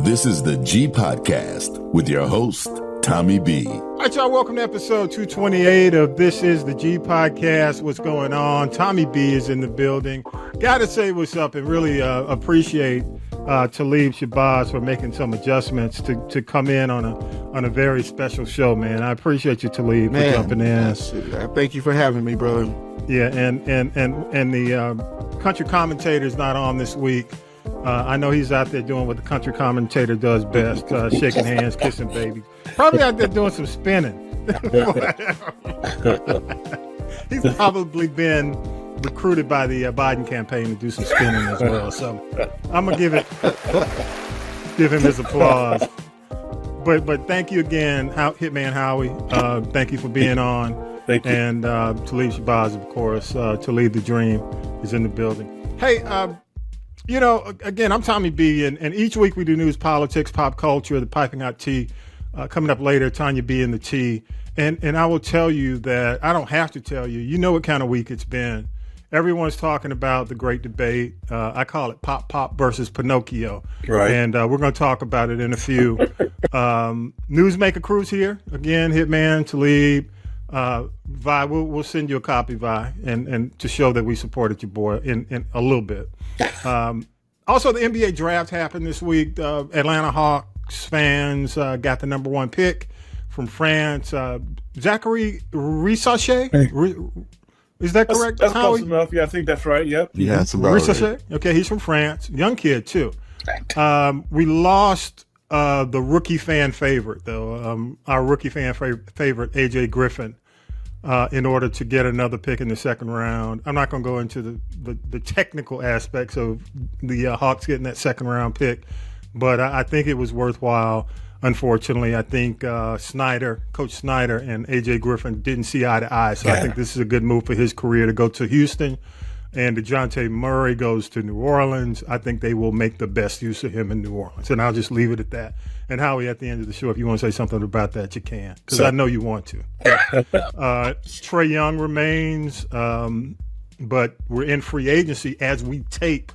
This is the G Podcast with your host, Tommy B. All right, y'all, welcome to episode 228 of This is the G Podcast. What's going on? Tommy B is in the building. Gotta say what's up and really appreciate Talib Shabazz for making some adjustments to come in on a very special show, man. I appreciate you, Talib, for jumping in. Thank you for having me, brother. Yeah, and the country commentator is not on this week. I know he's out there doing what the country commentator does best, shaking hands, kissing babies. Probably out there doing some spinning. He's probably been recruited by the Biden campaign to do some spinning as well. So I'm going to give him his applause. But thank you again, Hitman Howie. Thank you for being on. Thank you. And Talib Shabazz, of course. Talib the Dream is in the building. Hey, you know, again, I'm Tommy B, and each week we do news, politics, pop culture, the piping hot tea. Coming up later, Tanya B in the tea. And I will tell you that I don't have to tell you. You know what kind of week it's been. Everyone's talking about the great debate. I call it Pop versus Pinocchio. Right. And we're going to talk about it in a few. Newsmaker crew's here. Again, Hitman, Talib. Vi, we'll send you a copy, Vi, and to show that we supported your boy in a little bit. Also, the NBA draft happened this week. Atlanta Hawks fans got the number one pick from France. Zachary Rissache? Is that correct? That's close enough. Yeah, I think that's right. Yep. Yeah, that's about right. Okay, he's from France. Young kid, too. We lost the rookie fan favorite, though. Our rookie fan favorite, A.J. Griffin, in order to get another pick in the second round. I'm not going to go into the technical aspects of the Hawks getting that second round pick, but I think it was worthwhile. Unfortunately, I think Coach Snyder and A.J. Griffin didn't see eye to eye, so I think this is a good move for his career to go to Houston. And DeJounte Murray goes to New Orleans. I think they will make the best use of him in New Orleans. And I'll just leave it at that. And Howie, at the end of the show, if you want to say something about that, you can, because I know you want to. Trae Young remains, but we're in free agency as we tape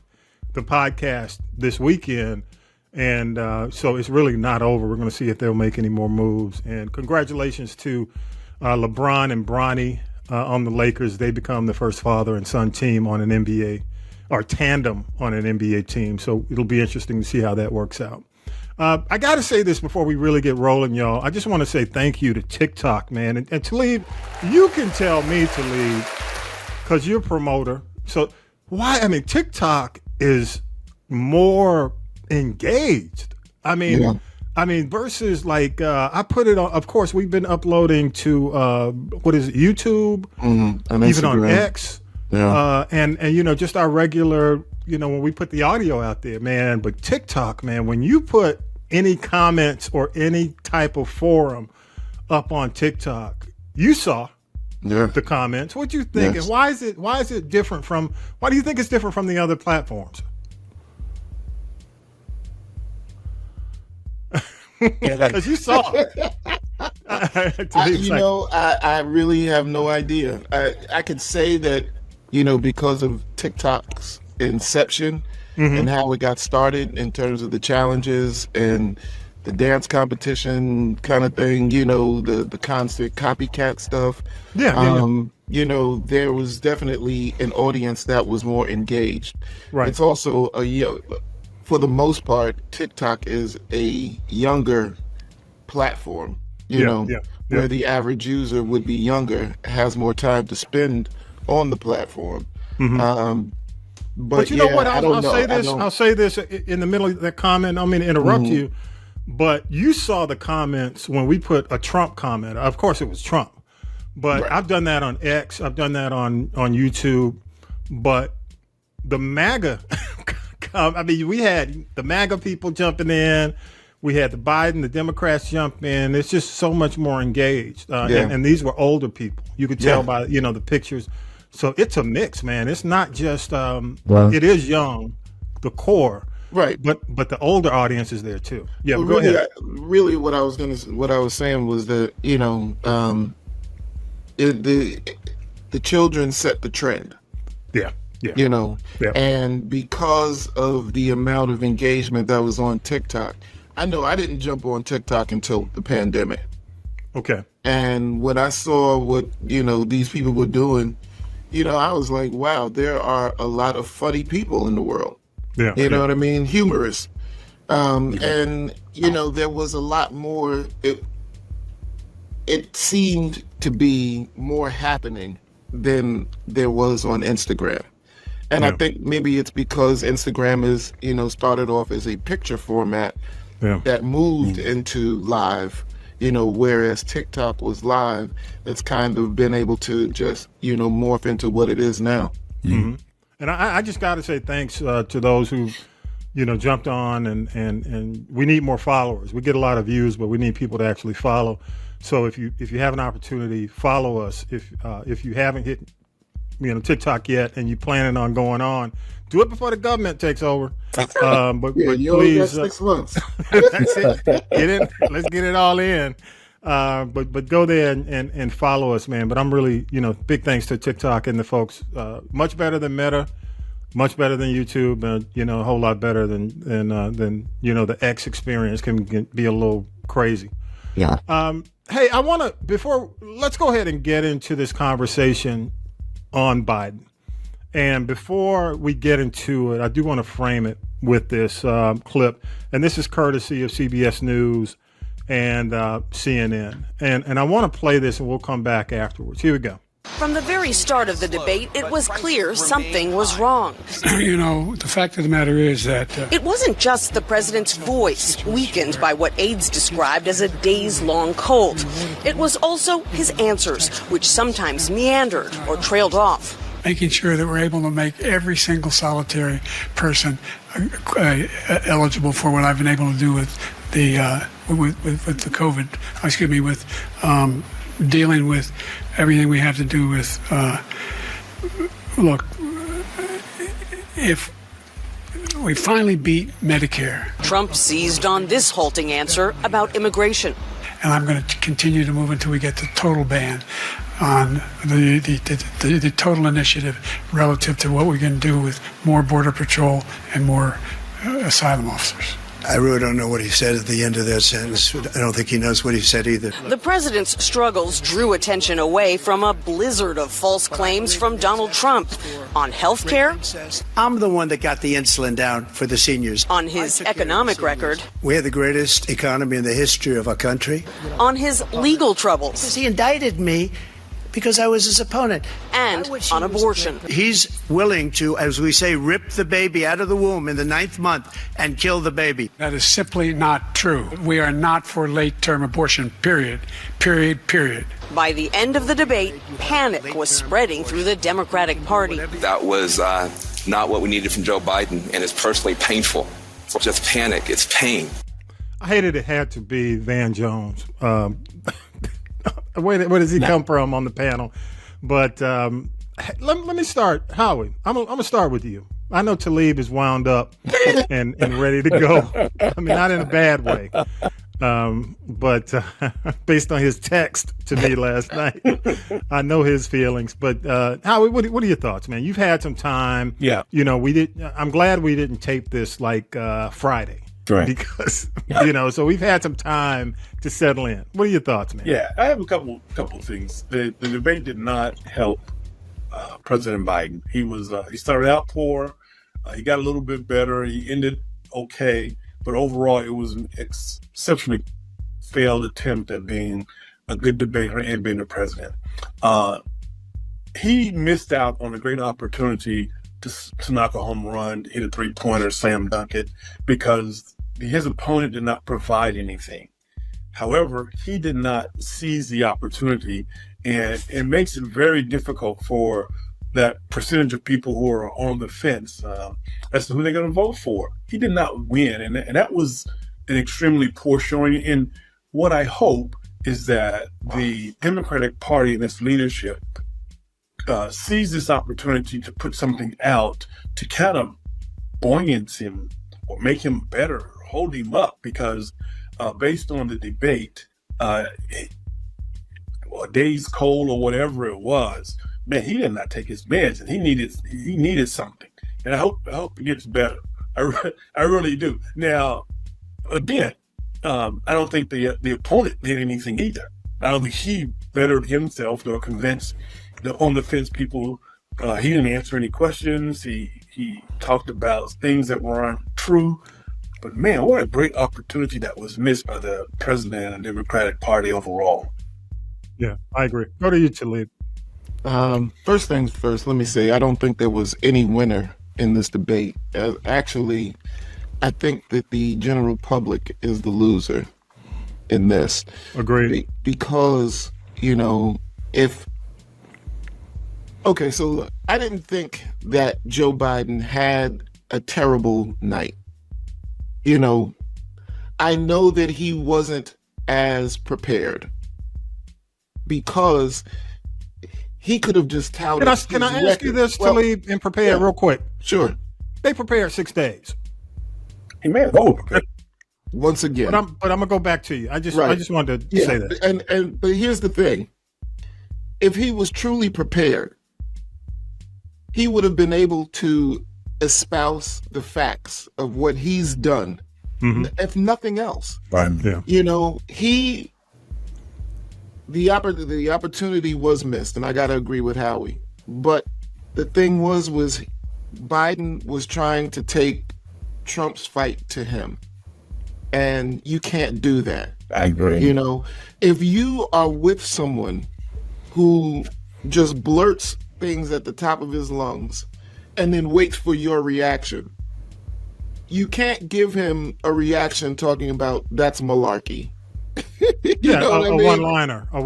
the podcast this weekend. And so it's really not over. We're going to see if they'll make any more moves. And congratulations to LeBron and Bronny on the Lakers. They become the first father and son team on an NBA, or tandem on an NBA team. So it'll be interesting to see how that works out. I got to say this before we really get rolling, y'all. I just want to say thank you to TikTok, man. And Talib, you can tell me, Talib, because you're a promoter. So why? I mean, TikTok is more engaged. I mean, versus like I put it on. Of course, we've been uploading to what is it, YouTube, and even on X, and you know, just our regular, you know, when we put the audio out there, man. But TikTok, man, when you put any comments or any type of forum up on TikTok, you saw the comments. What do you think? Yes. And why is it different from? Why do you think it's different from the other platforms? Because you saw it. I really have no idea. I could say that, you know, because of TikTok's inception and how it got started in terms of the challenges and the dance competition kind of thing, you know, the constant copycat stuff. You know, there was definitely an audience that was more engaged. Right. It's also for the most part, TikTok is a younger platform, where the average user would be younger, has more time to spend on the platform. But you know what? I'll say this in the middle of that comment. I don't mean to interrupt you, but you saw the comments when we put a Trump comment. Of course, it was Trump, but I've done that on X. I've done that on YouTube. But the MAGA. I mean, we had the MAGA people jumping in. We had the Biden, the Democrats jump in. It's just so much more engaged. And these were older people. You could tell by, you know, the pictures. So it's a mix, man. It's not just, it is young, the core. Right. But the older audience is there too. Yeah, well, go ahead. Really what I was saying was that, you know, the children set the trend. Yeah. you know, Yeah. and because of the amount of engagement that was on TikTok, I know I didn't jump on TikTok until the pandemic. Okay. And when I saw what, these people were doing, I was like, wow, there are a lot of funny people in the world. Yeah. You know what I mean? Humorous. And, there was a lot more, it seemed to be more happening than there was on Instagram. And I think maybe it's because Instagram is, started off as a picture format that moved into live, whereas TikTok was live. It's kind of been able to just, morph into what it is now. Mm-hmm. And I just got to say thanks to those who, jumped on and we need more followers. We get a lot of views, but we need people to actually follow. So if you have an opportunity, follow us. If you haven't hit TikTok yet and you're planning on going on, do it before the government takes over. But you only got 6 months. That's it. Get in. Let's get it all in. But go there and follow us, man. But I'm really, big thanks to TikTok and the folks. Much better than Meta, much better than YouTube, and a whole lot better than the X experience can be a little crazy. Yeah. Hey, let's go ahead and get into this conversation on Biden. And before we get into it, I do want to frame it with this clip. And this is courtesy of CBS News and CNN. And I want to play this and we'll come back afterwards. Here we go. From the very start of the debate, it was clear something was wrong. The fact of the matter is that... It wasn't just the president's voice, weakened by what aides described as a days-long cold. It was also his answers, which sometimes meandered or trailed off. Making sure that we're able to make every single solitary person eligible for what I've been able to do with the COVID, with dealing with everything we have to do with, look, if we finally beat Medicare. Trump seized on this halting answer about immigration. And I'm going to continue to move until we get the total ban on the total initiative relative to what we can do with more Border Patrol and more asylum officers. I really don't know what he said at the end of that sentence. I don't think he knows what he said either. The president's struggles drew attention away from a blizzard of false claims from Donald Trump on health care. I'm the one that got the insulin down for the seniors. On his economic record. We have the greatest economy in the history of our country. On his legal troubles. He indicted me because I was his opponent. And on abortion. He's willing to, as we say, rip the baby out of the womb in the 9th month and kill the baby. That is simply not true. We are not for late-term abortion, period. By the end of the debate, panic was spreading through the Democratic Party. That was not what we needed from Joe Biden, and it's personally painful. It's just panic. It's pain. I hated it had to be Van Jones. Where does he come from on the panel? But let me start, Howie. I'm gonna start with you. I know Talib is wound up and ready to go. I mean, not in a bad way, but based on his text to me last night, I know his feelings. But Howie, what are your thoughts, man? You've had some time. Yeah. I'm glad we didn't tape this like Friday. Right. Because, so we've had some time to settle in. What are your thoughts, man? Yeah, I have a couple of things. The debate did not help President Biden. He started out poor. He got a little bit better. He ended okay. But overall, it was an exceptionally failed attempt at being a good debater and being a president. He missed out on a great opportunity to knock a home run, hit a three-pointer, slam dunk it, because his opponent did not provide anything. However, he did not seize the opportunity, and it makes it very difficult for that percentage of people who are on the fence as to who they're going to vote for. He did not win, and that was an extremely poor showing. And what I hope is that the Democratic Party and its leadership sees this opportunity to put something out to kind of buoyance him or make him better, hold him up, because based on the debate, a day's cold or whatever it was, man, he did not take his meds, and he needed something. And I hope it gets better. I really do. Now, again, I don't think the opponent did anything either. I don't think he bettered himself nor convinced the on the fence people. He didn't answer any questions. He talked about things that weren't true. But man, what a great opportunity that was missed by the president and the Democratic Party overall. Yeah, I agree. Go to you, Talib. First things first, let me say, I don't think there was any winner in this debate. Actually, I think that the general public is the loser in this. Agreed. Because, okay, so look, I didn't think that Joe Biden had a terrible night. I know that he wasn't as prepared because he could have just touted. Can I ask you this, Talib, and prepare real quick? Sure. They prepared 6 days. He may have over. Once again. But I'm gonna go back to you. I just wanted to say that. But here's the thing. If he was truly prepared, he would have been able to espouse the facts of what he's done, if nothing else. Right. Yeah. The opportunity was missed, and I got to agree with Howie. But the thing was Biden was trying to take Trump's fight to him, and you can't do that. I agree. If you are with someone who just blurts things at the top of his lungs and then waits for your reaction, you can't give him a reaction talking about that's malarkey. A one-liner. We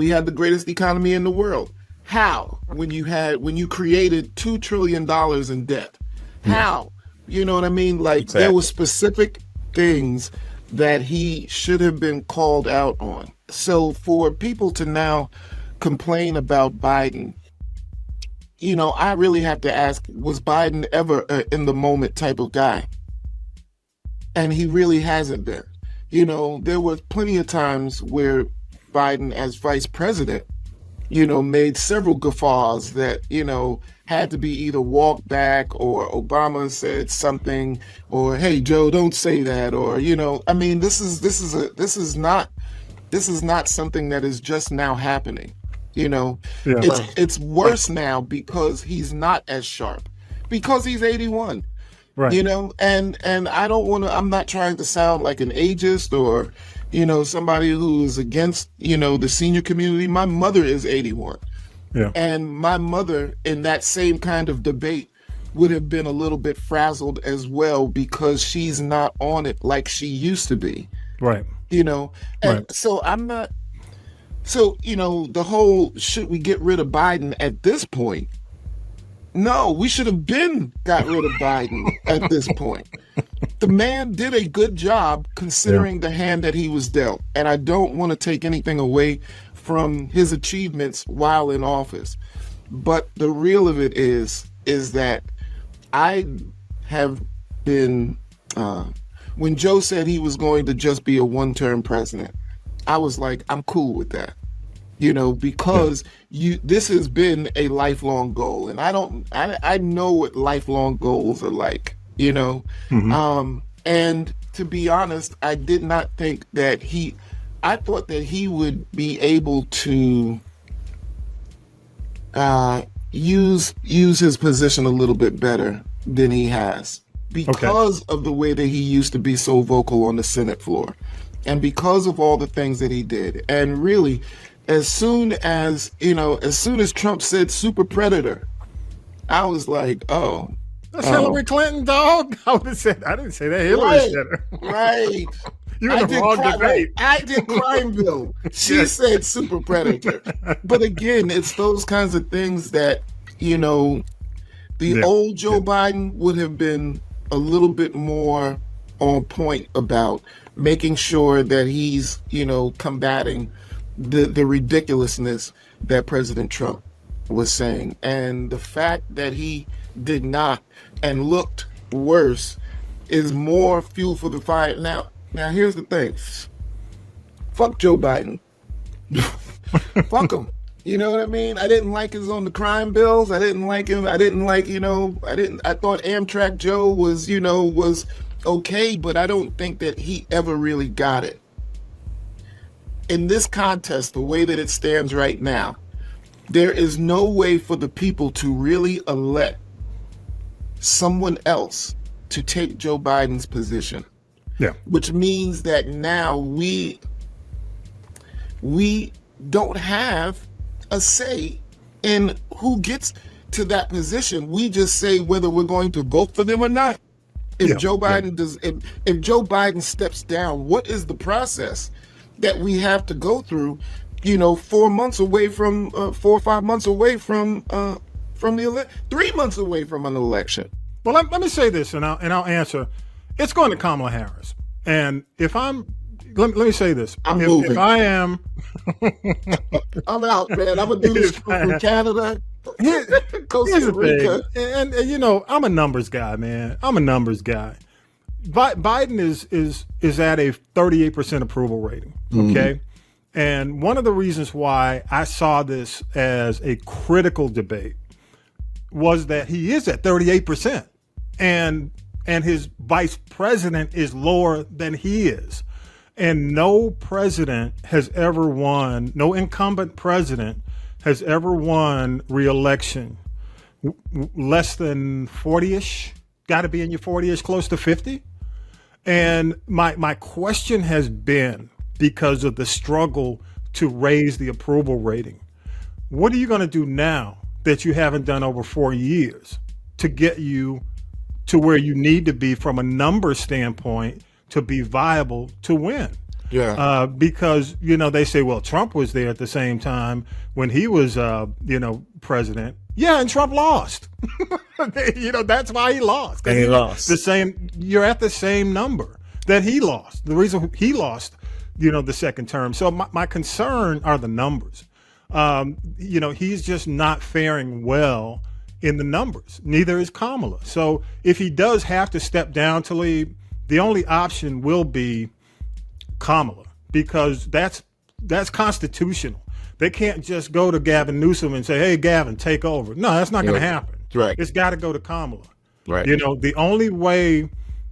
had the greatest economy in the world. How? When you created $2 trillion in debt. How? You know what I mean? Like, exactly. There were specific things that he should have been called out on. So for people to now complain about Biden, I really have to ask, was Biden ever in the moment type of guy? And he really hasn't been. There was plenty of times where Biden as vice president, made several guffaws that, had to be either walked back, or Obama said something, or, hey, Joe, don't say that. Or, this is not something that is just now happening. It's worse now because he's not as sharp, because he's 81. Right. And I'm not trying to sound like an ageist or, somebody who is against, the senior community. My mother is 81. Yeah. And my mother in that same kind of debate would have been a little bit frazzled as well, because she's not on it like she used to be. Right. So I'm not. So, the whole, should we get rid of Biden at this point? No, we should have got rid of Biden at this point. The man did a good job considering the hand that he was dealt. And I don't want to take anything away from his achievements while in office. But the real of it is that I have been, when Joe said he was going to just be a one-term president, I was like, I'm cool with that. Because this has been a lifelong goal, and I know what lifelong goals are like, and to be honest, I did not think that I thought that he would be able to use his position a little bit better than he has, because of the way that he used to be so vocal on the Senate floor, and because of all the things that he did. And really, as soon as Trump said super predator, I was like, oh. That's Hillary Clinton, dog. I didn't say that. Hillary said it. Right. You're in the wrong debate. I did crime bill. She said super predator. But again, it's those kinds of things that, the old Joe Biden would have been a little bit more on point about making sure that he's, combating the ridiculousness that President Trump was saying. And the fact that he did not and looked worse is more fuel for the fire. Now here's the thing. fuck Joe Biden. Fuck him. You know what I mean? I didn't like his on the crime bills. I didn't like him. I thought Amtrak Joe was okay, but I don't think that he ever really got it. In this contest, the way that it stands right now, there is no way for the people to really elect someone else to take Joe Biden's position. Yeah. Which means that now we don't have a say in who gets to that position. We just say whether we're going to vote for them or not. If Joe Biden if Joe Biden steps down, what is the process that we have to go through? 4 months away from 4 or 5 months away from the 3 months away from an election. Well, let me say this, and I'll answer. It's going to Kamala Harris, and if I'm let me say this. I'm moving. If I am, I'm out, man. I'm gonna do this from Canada, Costa Rica, and I'm a numbers guy, man. I'm a numbers guy. Biden is at a 38% approval rating. Okay, and one of the reasons why I saw this as a critical debate was that he is at 38%, and his vice president is lower than he is. And no president has ever won, no incumbent president has ever won re-election less than 40-ish, got to be in your 40-ish, close to 50. And my question has been, because of the struggle to raise the approval rating, what are you going to do now that you haven't done over 4 years to get you to where you need to be from a number standpoint to be viable to win? Yeah. Because, they say, well, Trump was there at the same time when he was, president. Yeah, and Trump lost. That's why he lost. And he lost. You're at the same number that he lost. The reason he lost, the second term. So my concern are the numbers. He's just not faring well in the numbers. Neither is Kamala. So if he does have to step down to lead, the only option will be Kamala, because that's constitutional. They can't just go to Gavin Newsom and say, hey, Gavin, take over. No, that's not going to happen. Right. It's got to go to Kamala. Right. The only way,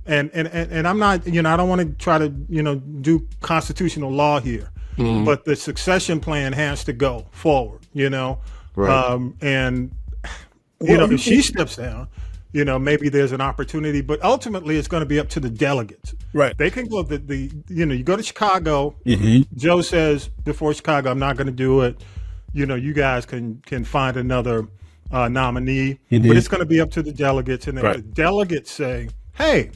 and I'm not, I don't want to try to, do constitutional law here, but the succession plan has to go forward, Right. And, if she steps down, maybe there's an opportunity, but ultimately it's going to be up to the delegates. Right. They can go you go to Chicago. Joe says before Chicago, I'm not going to do it. You guys can find another nominee, but it's going to be up to the delegates. And if the delegates say, hey,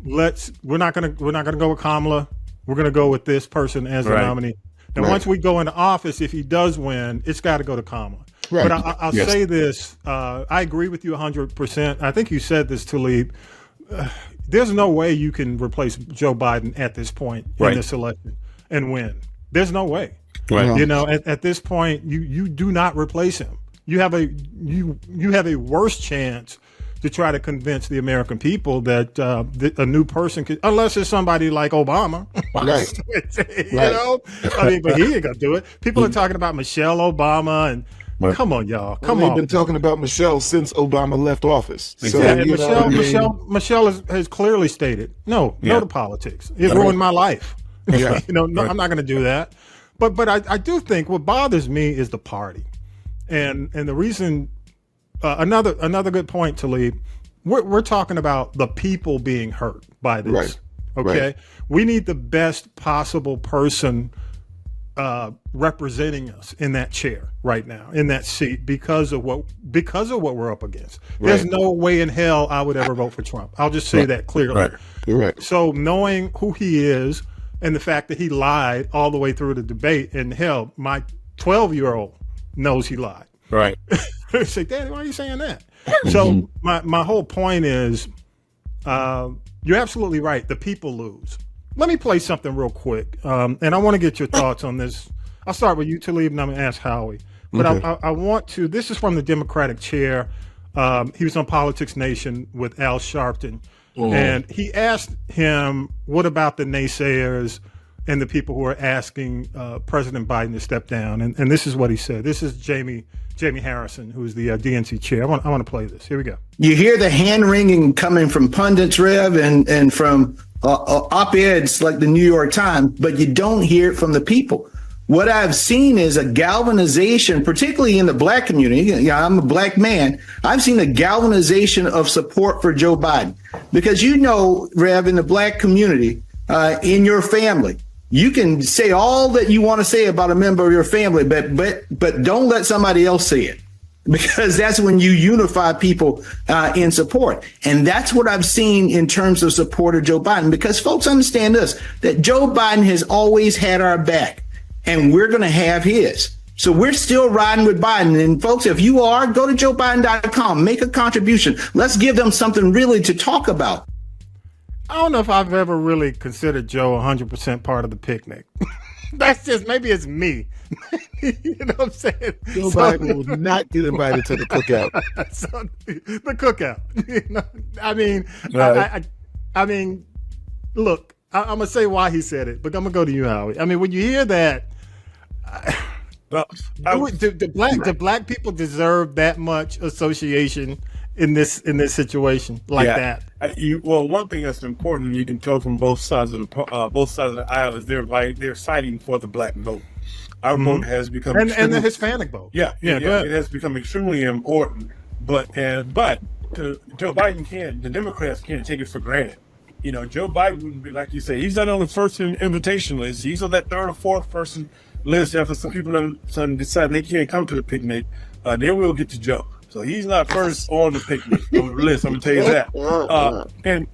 we're not going to go with Kamala. We're going to go with this person as the nominee. And once we go into office, if he does win, it's got to go to Kamala. Right. But I'll say this. I agree with you 100%. I think you said this, Talib. There's no way you can replace Joe Biden at this point in this election and win. There's no way. Right. At this point, you do not replace him. You have a worse chance to try to convince the American people that a new person could, unless it's somebody like Obama. But he ain't gonna do it. People are talking about Michelle Obama and. Come on, y'all. Come on. They've been talking about Michelle since Obama left office. Exactly. So, Michelle has clearly stated, no to politics. It ruined my life. Yeah. I'm not going to do that. But I do think what bothers me is the party, and the reason. Another good point, Talib. We're talking about the people being hurt by this. Right. Okay. Right. We need the best possible person representing us in that chair right now, in that seat, because of what we're up against. There's no way in hell I would ever vote for Trump. I'll just say that clearly. Right. Correct. So knowing who he is and the fact that he lied all the way through the debate, and hell, my 12-year-old knows he lied. Right. I say, Daddy, why are you saying that? So my whole point is, you're absolutely right. The people lose. Let me play something real quick, and I want to get your thoughts on this. I'll start with you, Talib, and I'm going to ask Howie. But I want to, this is from the Democratic chair. He was on Politics Nation with Al Sharpton. And he asked him, what about the naysayers and the people who are asking President Biden to step down. And this is what he said. This is Jamie Harrison, who's the DNC chair. I want to play this. Here we go. You hear the hand wringing coming from pundits, Rev, and from op-eds like the New York Times, but you don't hear it from the people. What I've seen is a galvanization, particularly in the black community. Yeah, I'm a black man. I've seen a galvanization of support for Joe Biden because, Rev, in the black community, in your family, you can say all that you want to say about a member of your family, but don't let somebody else say it, because that's when you unify people in support. And that's what I've seen in terms of support of Joe Biden, because folks understand this, that Joe Biden has always had our back. And we're going to have his. So we're still riding with Biden. And folks, if you are, go to joebiden.com, make a contribution. Let's give them something really to talk about. I don't know if I've ever really considered Joe 100% part of the picnic. That's just, maybe it's me. You know what I'm saying? Joe Biden will not get invited to the cookout. So, the cookout. I mean, right. I mean, look, I'm going to say why he said it, but I'm going to go to you, Howie. I mean, when you hear that, do black people deserve that much association in this situation like that? Well, one thing that's important, you can tell from both sides of the aisle, is they're fighting for the black vote. Our vote has become and the Hispanic vote. Yeah, it has become extremely important. But Joe Biden the Democrats can't take it for granted. Joe Biden wouldn't be, like you say, he's not on the first invitation list. He's on that third or fourth person list after some people decide they can't come to the picnic. Then we'll get to Joe. So he's not first on the picnic on the list. I'm gonna tell you that. And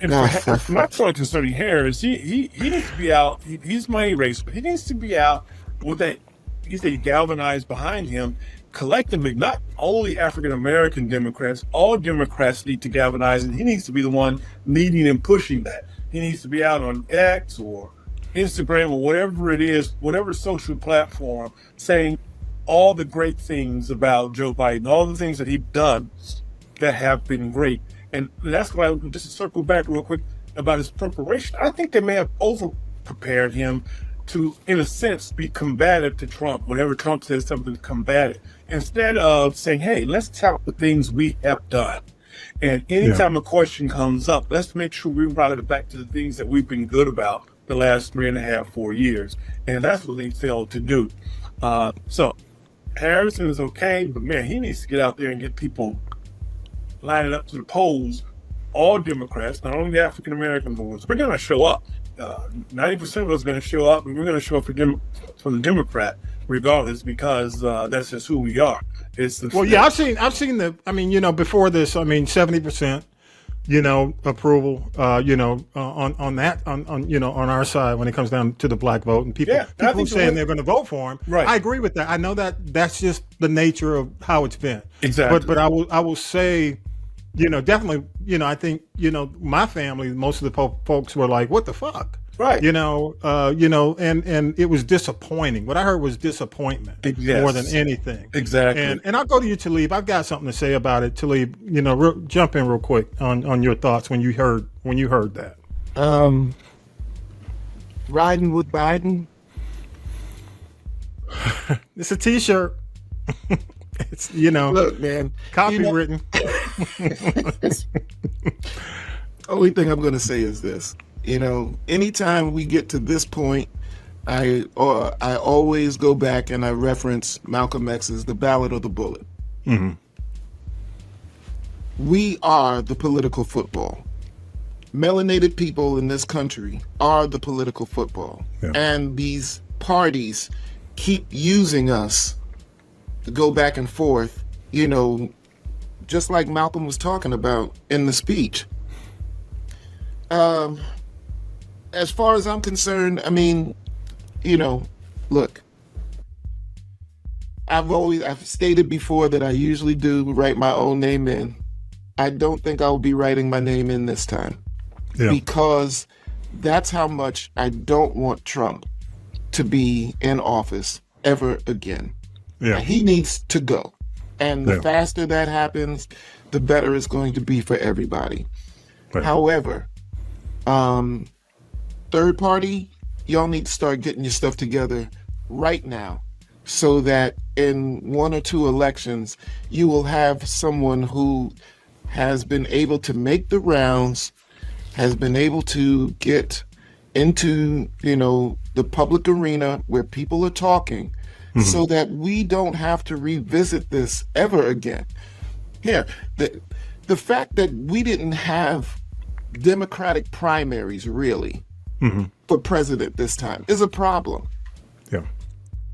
for my point concerning Harris, he needs to be out. He's my race, but he needs to be out with that. He's galvanized behind him collectively, not only African American Democrats. All Democrats need to galvanize, and he needs to be the one leading and pushing that. He needs to be out on X or Instagram or whatever it is, whatever social platform, saying all the great things about Joe Biden, all the things that he's done that have been great. And that's why, just to circle back real quick about his preparation, I think they may have over-prepared him to, in a sense, be combative to Trump whenever Trump says something combative, instead of saying, hey, let's tout the things we have done. And anytime a question comes up, let's make sure we route it back to the things that we've been good about the last 3.5, 4 years. And that's what they failed to do. So Harrison is okay, but man, he needs to get out there and get people lining up to the polls. All Democrats, not only the African American voters, we're going to show up. 90% of us are going to show up, and we're going to show up for the Democrat regardless, because that's just who we are. I've seen the. I mean, before this, 70%, approval, on that, on our side when it comes down to the black vote, and people saying they're going to vote for him. Right. I agree with that. I know that's just the nature of how it's been. Exactly. But I will say, definitely, I think, my family, most of the folks were like, what the fuck? Right. And it was disappointing. What I heard was disappointment more than anything. Exactly. And I'll go to you, Talib. I've got something to say about it. Talib, jump in real quick on your thoughts when you heard that. Riding with Biden. It's a T-shirt. It's, look, man, copywritten. Only thing I'm going to say is this. Anytime we get to this point, I always go back and I reference Malcolm X's The Ballad of the Bullet. Mm-hmm. We are the political football. Melanated people in this country are the political football. Yeah. And these parties keep using us to go back and forth, just like Malcolm was talking about in the speech. As far as I'm concerned, look, I've stated before that I usually do write my own name in. I don't think I'll be writing my name in this time, because that's how much I don't want Trump to be in office ever again. Yeah. He needs to go. And the faster that happens, the better it's going to be for everybody. Right. However, third party, y'all need to start getting your stuff together right now, so that in 1 or 2 elections, you will have someone who has been able to make the rounds, has been able to get into, the public arena where people are talking, so that we don't have to revisit this ever again. Here, the fact that we didn't have Democratic primaries really for president this time is a problem. Yeah.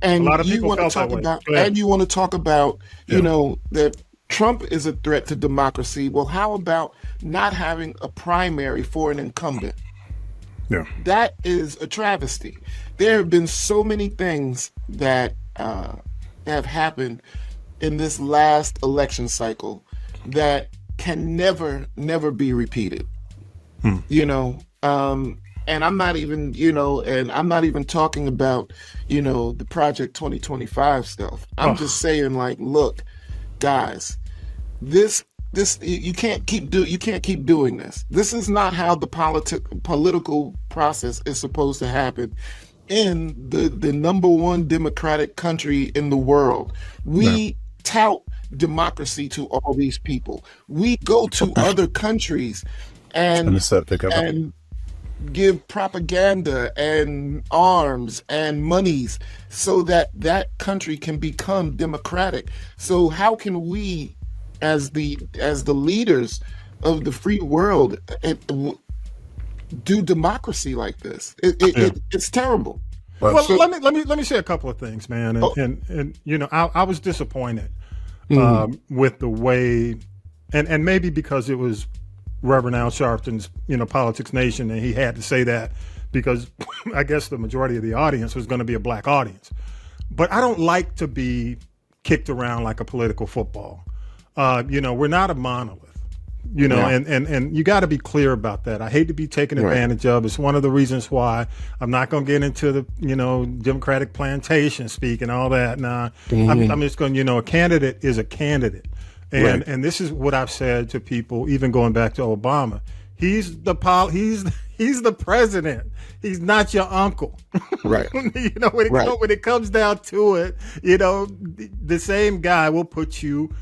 And a lot of you people want to felt talk that way. about, and you want to talk about, that Trump is a threat to democracy. Well, how about not having a primary for an incumbent? Yeah. That is a travesty. There have been so many things that have happened in this last election cycle that can never be repeated. And I'm not even, and I'm not even talking about, the Project 2025 stuff. I'm just saying, like, look, guys, this you can't keep doing this. This is not how the political process is supposed to happen in the number one democratic country in the world. We tout democracy to all these people. We go to other countries and give propaganda and arms and monies so that country can become democratic. So how can we, as the leaders of the free world, do democracy like this? It's terrible. Well, so, let me say a couple of things, man. And I was disappointed with the way, and maybe because it was Reverend Al Sharpton's, Politics Nation, and he had to say that because I guess the majority of the audience was going to be a black audience. But I don't like to be kicked around like a political football. We're not a monolith, and you got to be clear about that. I hate to be taken advantage of. It's one of the reasons why I'm not going to get into the, Democratic plantation speak and all that. Nah, I'm just going, a candidate is a candidate. And this is what I've said to people, even going back to Obama. He's the president. He's not your uncle. Right. When it comes down to it, the same guy will put you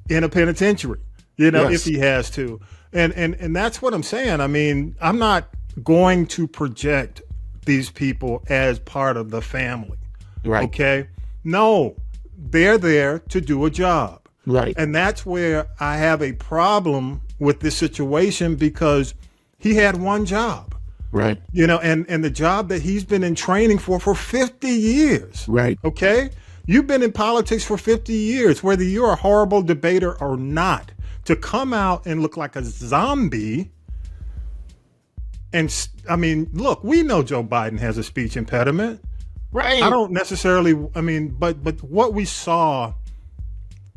in a penitentiary, if he has to. And that's what I'm saying. I mean, I'm not going to project these people as part of the family. Right. Okay? No, they're there to do a job. Right. And that's where I have a problem with this situation, because he had one job. Right. And the job that he's been in training for 50 years. Right. Okay? You've been in politics for 50 years, whether you're a horrible debater or not. To come out and look like a zombie. And I mean, look, we know Joe Biden has a speech impediment. Right. I don't necessarily, but what we saw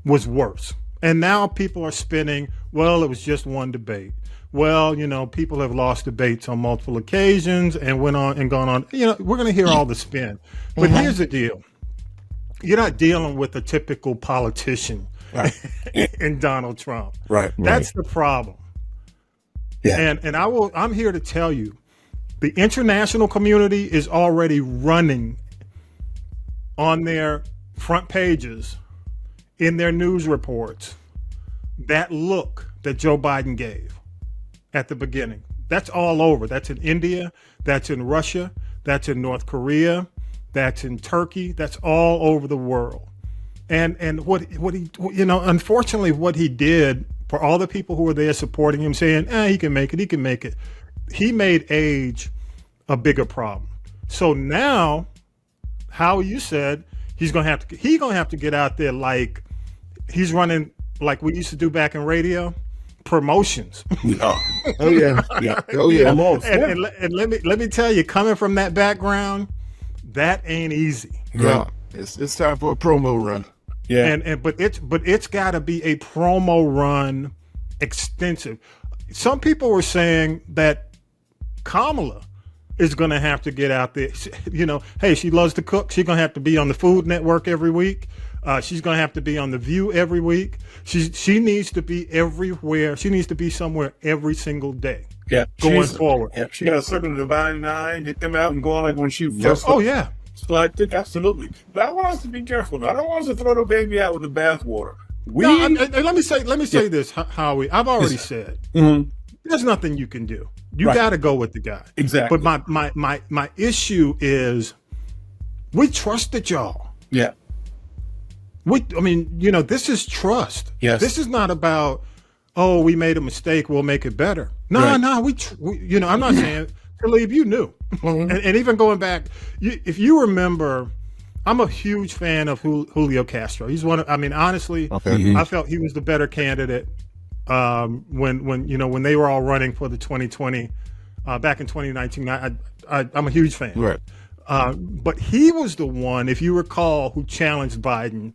was worse. And now people are spinning, well, it was just one debate. Well, people have lost debates on multiple occasions and went on and gone on. We're going to hear all the spin. But here's the deal. You're not dealing with a typical politician in Donald Trump. Right. That's the problem. Yeah. And I'm here to tell you, the international community is already running on their front pages, in their news reports, that look that Joe Biden gave at the beginning. That's all over. That's in India. That's in Russia. That's in North Korea. That's in Turkey. That's all over the world. And what he, unfortunately, what he did for all the people who were there supporting him, saying, he can make it. He made age a bigger problem. So now, how you said, he's gonna have to get out there like he's running like we used to do back in radio, promotions. Oh yeah. And let me tell you, coming from that background, that ain't easy. Yeah, it's time for a promo run. Yeah, but it's got to be a promo run, extensive. Some people were saying that Kamala is going to have to get out there. Hey, she loves to cook. She's going to have to be on the Food Network every week. She's going to have to be on The View every week. She needs to be everywhere. She needs to be somewhere every single day. Yeah, going forward. Yeah, she got a circle of divine nine, hit them out and go on like when she first. Oh yeah. So I think absolutely, but I want us to be careful. I don't want us to throw the baby out with the bathwater. Let me say this, Howie. I've already said there's nothing you can do. You got to go with the guy. Exactly. But my issue is we trusted y'all. Yeah. This is trust. Yes. This is not about, oh, we made a mistake, we'll make it better. No, I'm not saying, Talib, you knew. And even going back, if you remember, I'm a huge fan of Julio Castro. He's honestly, I felt he was the better candidate when they were all running for the 2020, back in 2019. I'm a huge fan. Right. But he was the one, if you recall, who challenged Biden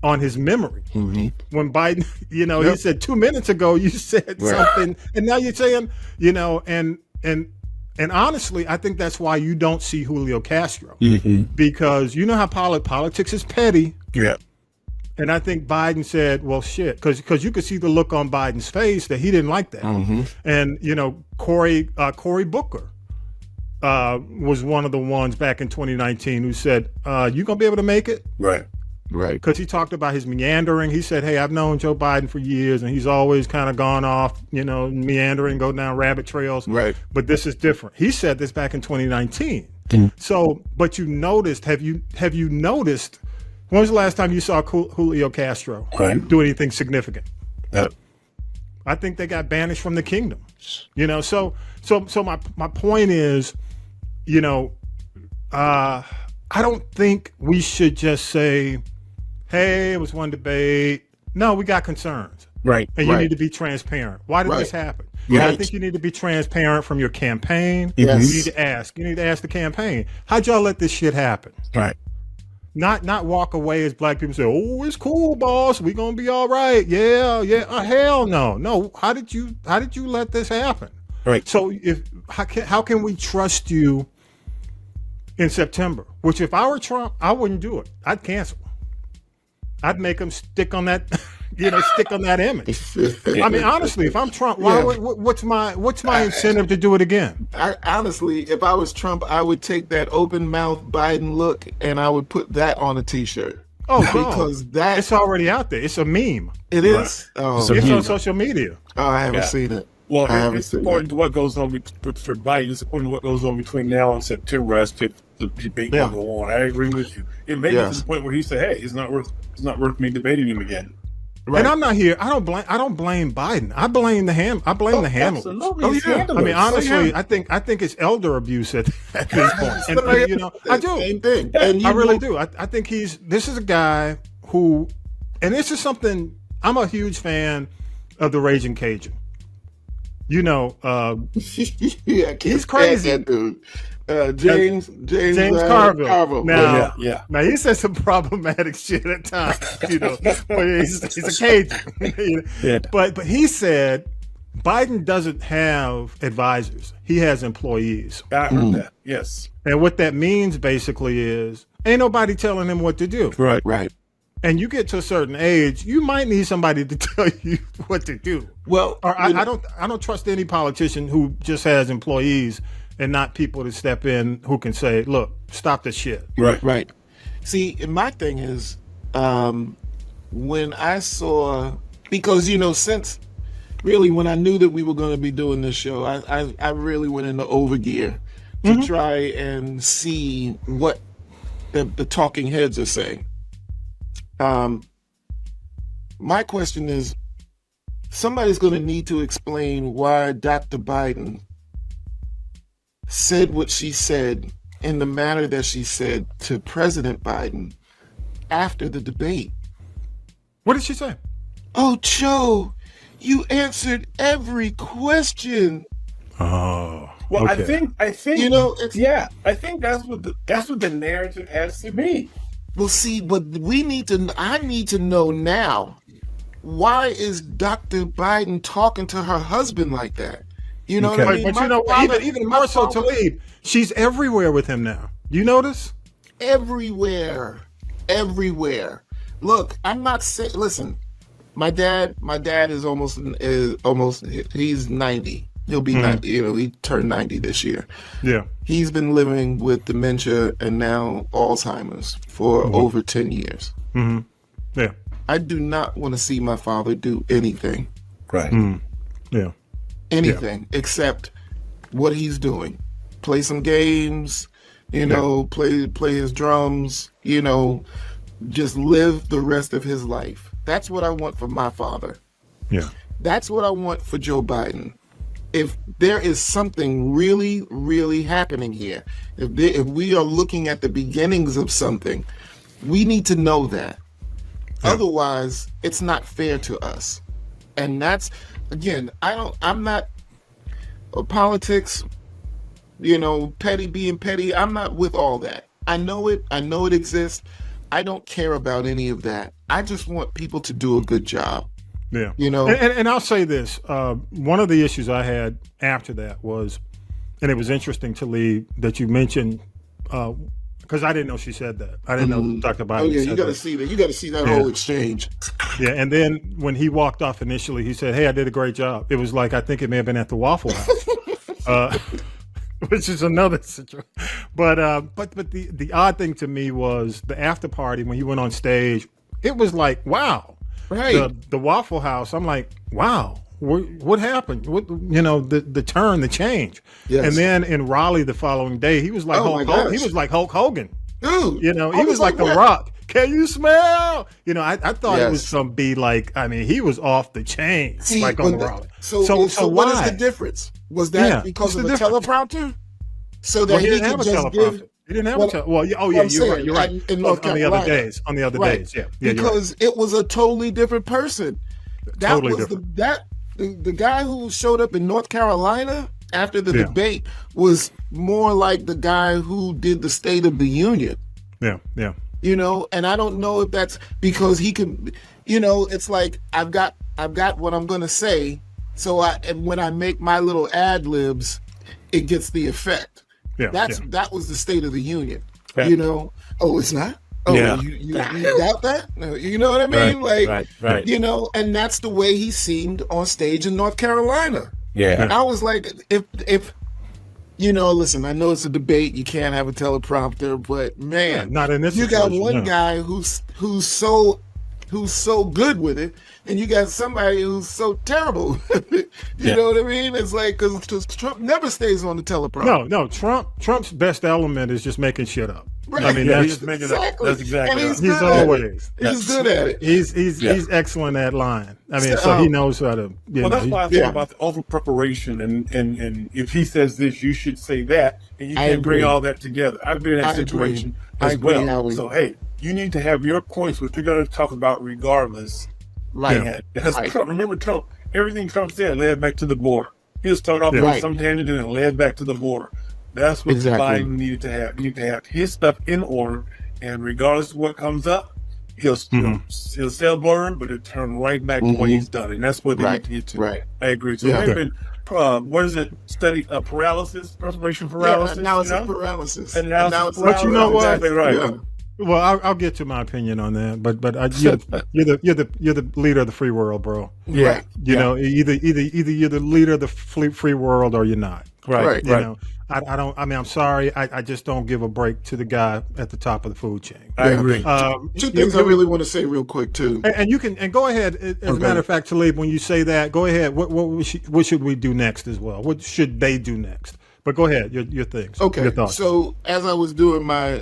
on his memory. When Biden, he said 2 minutes ago you said something, and now you're saying, and honestly, I think that's why you don't see Julio Castro, because you know how politics is petty. Yeah. And I think Biden said, well, shit, because you could see the look on Biden's face that he didn't like that. And, Cory Booker was one of the ones back in 2019 who said, you going to be able to make it? Right. Because he talked about his meandering. He said, hey, I've known Joe Biden for years, and he's always kind of gone off, meandering, go down rabbit trails. Right. But this is different. He said this back in 2019. So, but you noticed, have you noticed, when was the last time you saw Julio Castro do anything significant? I think they got banished from the kingdom. So my point is, I don't think we should just say, hey, it was one debate. No, we got concerns. Right. And you need to be transparent. Why did this happen? I think you need to be transparent from your campaign. Yes. You need to ask the campaign, how'd y'all let this shit happen? Right. Not walk away as black people say, oh, it's cool, boss. We gonna be all right. Yeah. Hell no. No. How did you let this happen? Right. So how can we trust you in September? Which if I were Trump, I wouldn't do it. I'd cancel. I'd make them stick on that, stick on that image. Honestly, if I'm Trump, what's my incentive to do it again? Honestly, if I was Trump, I would take that open mouth Biden look and I would put that on a T-shirt. Oh, because it's already out there. It's a meme. It is. Oh, it's on social media. Oh, I haven't seen it. Well, it's important to what goes on for Biden. It's important to what goes on between now and September as to the debate will go on. I agree with you. It may get to the point where he said, "Hey, it's not worth me debating him again." Right. And I'm not here. I don't blame Biden. I blame the handlers. Absolutely. Honestly, I think it's elder abuse at this point. And I do. Same thing. I really do. I think this is a guy who, and this is something, I'm a huge fan of the Raging Cajun. He's crazy. That dude. James Carville. Now he said some problematic shit at times, but he's a Cajun. But he said Biden doesn't have advisors; he has employees. I heard that. Yes. And what that means basically is ain't nobody telling him what to do. Right. And you get to a certain age, you might need somebody to tell you what to do. Well, I don't trust any politician who just has employees and not people to step in who can say, look, stop this shit. Right. See, and my thing is, when I saw, because, since really when I knew that we were going to be doing this show, I really went into overgear to try and see what the talking heads are saying. My question is, somebody's going to need to explain why Dr. Biden said what she said in the manner that she said to President Biden after the debate. What did she say? Oh, Joe, you answered every question. Oh, well, okay. I think I think that's what the narrative has to be. Well, see, but I need to know now, why is Dr. Biden talking to her husband like that? You know what I mean? But even more so, Talib, she's everywhere with him now. Do you notice? Everywhere. Look, I'm not saying. Listen, my dad is almost. He's 90. He'll be, he turned 90 this year. Yeah. He's been living with dementia and now Alzheimer's for over 10 years. Mm-hmm. Yeah. I do not want to see my father do anything. Right. Yeah. Anything except what he's doing. Play some games, play his drums, just live the rest of his life. That's what I want for my father. Yeah. That's what I want for Joe Biden. If there is something really, really happening here, if we are looking at the beginnings of something, we need to know that. Yeah. Otherwise, it's not fair to us. And that's, again, I'm not politics, petty being petty. I'm not with all that. I know it exists. I don't care about any of that. I just want people to do a good job. Yeah. And I'll say this. One of the issues I had after that was, and it was interesting, Talib, that you mentioned, because I didn't know she said that. I didn't know Dr. Biden said that. You got to see that. You got to see that whole exchange. Yeah. And then when he walked off initially, he said, "Hey, I did a great job." It was like, I think it may have been at the Waffle House, which is another situation. But the odd thing to me was the after party when he went on stage. It was like, wow. Right. The Waffle House, I'm like, wow, what happened? What the turn, the change. Yes. And then in Raleigh the following day, he was like Hulk Hogan. Dude, he was like The Rock. Can you smell? I thought it was some be like, he was off the chain, like on the Raleigh. So what is the difference? Was that because of the teleprompter? So that he could just give. He didn't have a teleprompter. Well, you're right. In North Carolina. On the other days, yeah. Because it was a totally different person. That totally was different. The guy who showed up in North Carolina after the debate was more like the guy who did the State of the Union. Yeah, yeah. And I don't know if that's because he can. It's like I've got what I'm going to say. So when I make my little ad libs, it gets the effect. Yeah, that was the State of the Union. Yeah. Oh, it's not. Oh, yeah. you doubt that? No, you know what I mean? Right. And that's the way he seemed on stage in North Carolina. Yeah. And I was like, if listen, I know it's a debate. You can't have a teleprompter, but man, not in this. You got one guy who's so good with it, and you got somebody who's so terrible. You know what I mean? It's like because Trump never stays on the teleprompter. No. Trump's best element is just making shit up. Right. That's just making exactly. That's exactly. And he's always. He's good at it. He's excellent at lying. So he knows how to. That's why I think about the over preparation, and if he says this, you should say that, and you can bring all that together. I've been in that situation as well. So hey, you need to have your points, which you're going to talk about regardless. Right. Trump, remember Trump, everything Trump said led back to the border. He was starting off with some tangent and led back to the border. That's what Biden needed to have. He needed to have his stuff in order, and regardless of what comes up, he'll sell blurred, but it'll turn right back to what he's done, and that's what they need to get to. Right. I agree. So they've been, what is it? Study preparation paralysis. Analysis paralysis. Analysis paralysis. But you know what? Exactly right. Yeah. Well, I'll get to my opinion on that, but you're the leader of the free world, bro. Yeah. Either you're the leader of the free world or you're not. Right. I'm sorry. I just don't give a break to the guy at the top of the food chain. I agree. Two things I really want to say real quick too. And you can go ahead. As a matter of fact, Talib, when you say that, go ahead. What should we do next as well? What should they do next? But go ahead. Your things. Okay. Your thoughts. So as I was doing my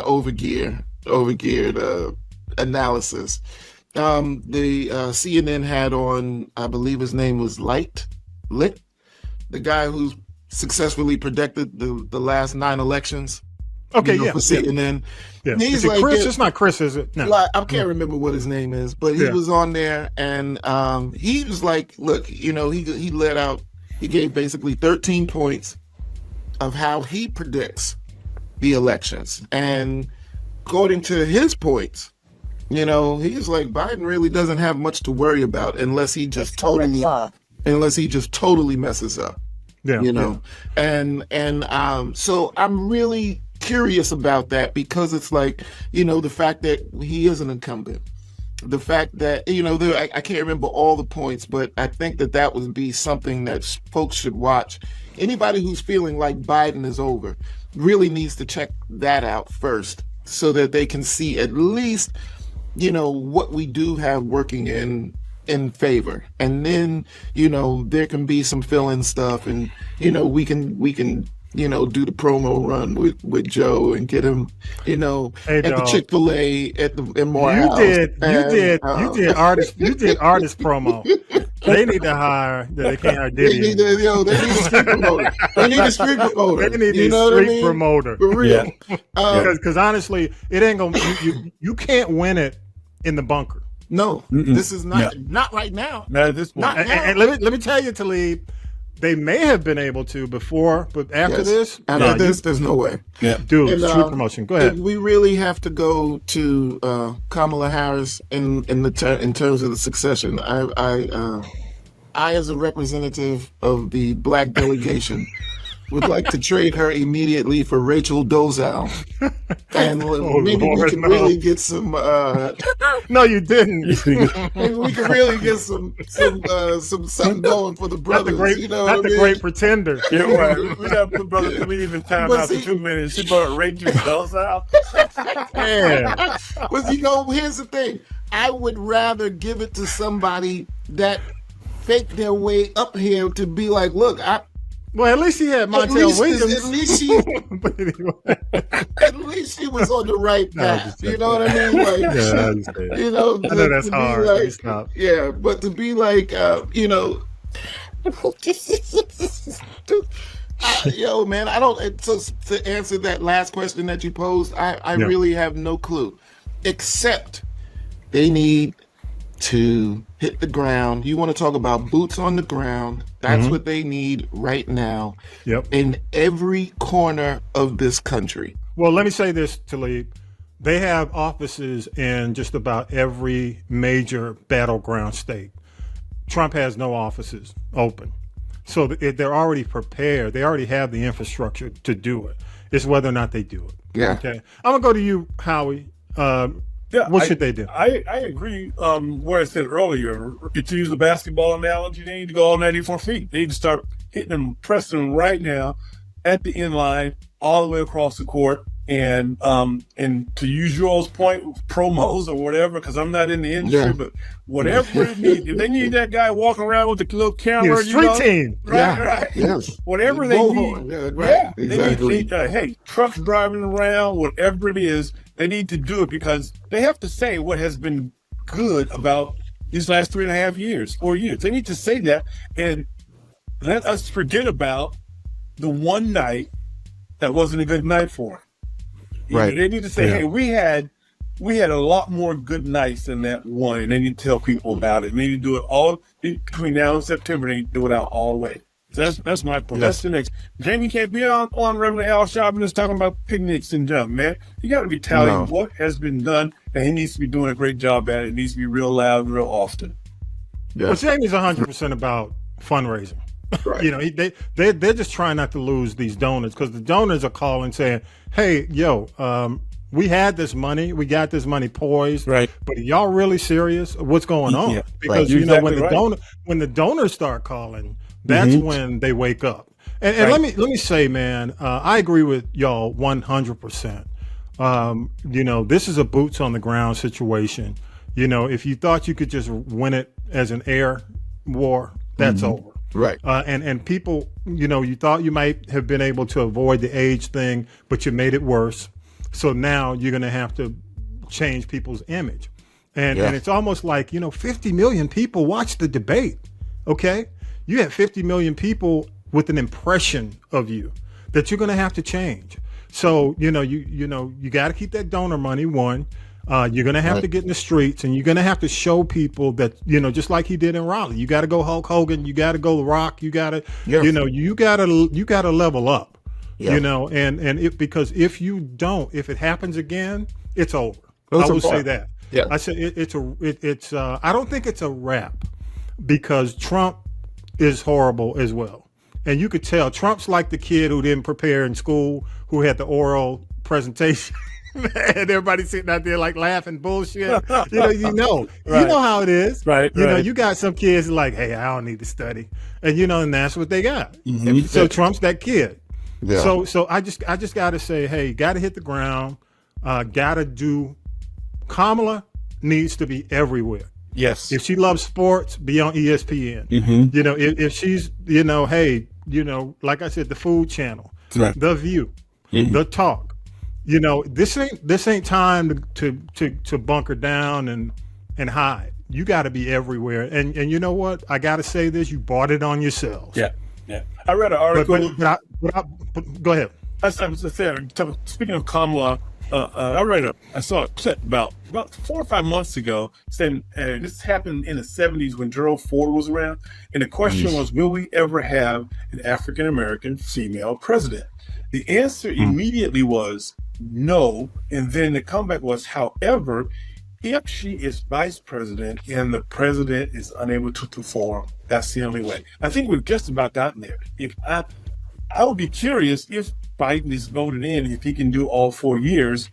overgeared analysis, the CNN had on, I believe his name was Lit, the guy who's successfully predicted the last 9 elections. Okay, for CNN. Yeah. He's Is it Chris? It's not Chris, is it? No. I can't remember what his name is, but he was on there, and he was like, look, he let out, he gave basically 13 points of how he predicts the elections. And according to his points, he's like, Biden really doesn't have much to worry about unless he just totally messes up. So I'm really curious about that because it's like, the fact that he is an incumbent, the fact that, I can't remember all the points, but I think that would be something that folks should watch. Anybody who's feeling like Biden is over really needs to check that out first so that they can see at least, what we do have working in favor. And then, there can be some fill-in stuff, and, we can do the promo run with Joe and get him, at the Chick-fil-A in Morehouse. You did artist promo. They need to hire. They can't hire Diddy. They need a street promoter. They need a street promoter. They need a street promoter. For real. Because honestly, it ain't gonna. You can't win it in the bunker. No, this is not right now. Not at this point. And let me tell you, Talib, they may have been able to before, but after this, there's no way. Yeah, dude, street promotion. Go ahead. We really have to go to Kamala Harris in terms of the succession. I as a representative of the Black delegation would like to trade her immediately for Rachel Dolezal, and maybe we can really get some. No, you didn't. Maybe we can really get some something going for the brothers. Not the Great Pretender. Yeah, right. We got to put Brother Comedian in time out for 2 minutes. She brought Rachel Dolezal. Yeah. But here's the thing. I would rather give it to somebody that faked their way up here to be like, look, well, at least he had Montel Williams. At least she was on the right path. You know what I mean? Like, I know that's hard. Like, yeah, but to be like, man, I don't. To answer that last question that you posed, I really have no clue, except they need to hit the ground. You want to talk about boots on the ground? That's what they need right now. Yep. In every corner of this country. Well, let me say this, Talib. They have offices in just about every major battleground state. Trump has no offices open. So they're already prepared. They already have the infrastructure to do it. It's whether or not they do it. Yeah. Okay. I'm going to go to you, Howie. What should they do? I agree where I said earlier. To use the basketball analogy, they need to go all 94 feet. They need to start hitting them, pressing them right now at the end line, all the way across the court. And to use yours point, promos or whatever, because I'm not in the industry, but whatever it needs. If they need that guy walking around with the little camera, street team. Right. Yes. Whatever they need. Exactly. They need, trucks driving around, whatever it is, they need to do it because they have to say what has been good about these last 4 years. They need to say that and let us forget about the one night that wasn't a good night for them. Right. They need to say, hey, we had a lot more good nights than that one. And they need to tell people about it. And they need to do it all between now and September. They need to do it out all the way. So that's my point. That's the next. Jamie can't be on regular Al Sharpton just talking about picnics and jump, man. You got to be telling what has been done, and he needs to be doing a great job at it. It needs to be real loud and real often. Yeah. Well, Jamie's 100% about fundraising. Right. They're just trying not to lose these donors because the donors are calling saying, hey, we had this money, we got this money poised, right? But are y'all really serious? What's going on? Yeah. Because when the donors start calling, that's when they wake up. And let me say, man, I agree with y'all 100%. This is a boots on the ground situation. If you thought you could just win it as an air war, that's over. Right. And people, you thought you might have been able to avoid the age thing, but you made it worse. So now you're going to have to change people's image. And it's almost like, 50 million people watched the debate. Okay. You had 50 million people with an impression of you that you're going to have to change. So, you got to keep that donor money, one. You're going to have to get in the streets and you're going to have to show people that, just like he did in Raleigh, you got to go Hulk Hogan, you got to go The Rock, you got to, you got to level up, because if you don't, if it happens again, it's over. I will say that. Yeah. I said it's I don't think it's a wrap because Trump is horrible as well. And you could tell Trump's like the kid who didn't prepare in school, who had the oral presentation. and everybody's sitting out there like laughing bullshit. You know Right. how it is. Right, You know, right. you got some kids like, hey, I don't need to study, and and that's what they got. Mm-hmm. So Trump's that kid. Yeah. So I just got to say, hey, got to hit the ground. Got to do. Kamala needs to be everywhere. Yes. If she loves sports, be on ESPN. If she's, like I said, the Food Channel, Right. The View, The Talk. This ain't time to bunker down and hide. You got to be everywhere. And you know what? I got to say this. You bought it on yourselves. Yeah. I read an article. But go ahead. I was just saying, speaking of Kamala, I saw a clip about 4 or 5 months ago saying this happened in the 70s when Gerald Ford was around. And the question was, will we ever have an African-American female president? The answer immediately was no. And then the comeback was, however, if she is vice president and the president is unable to perform, that's the only way. I think we've just about gotten there. If I would be curious if Biden is voted in, if he can do all 4 years,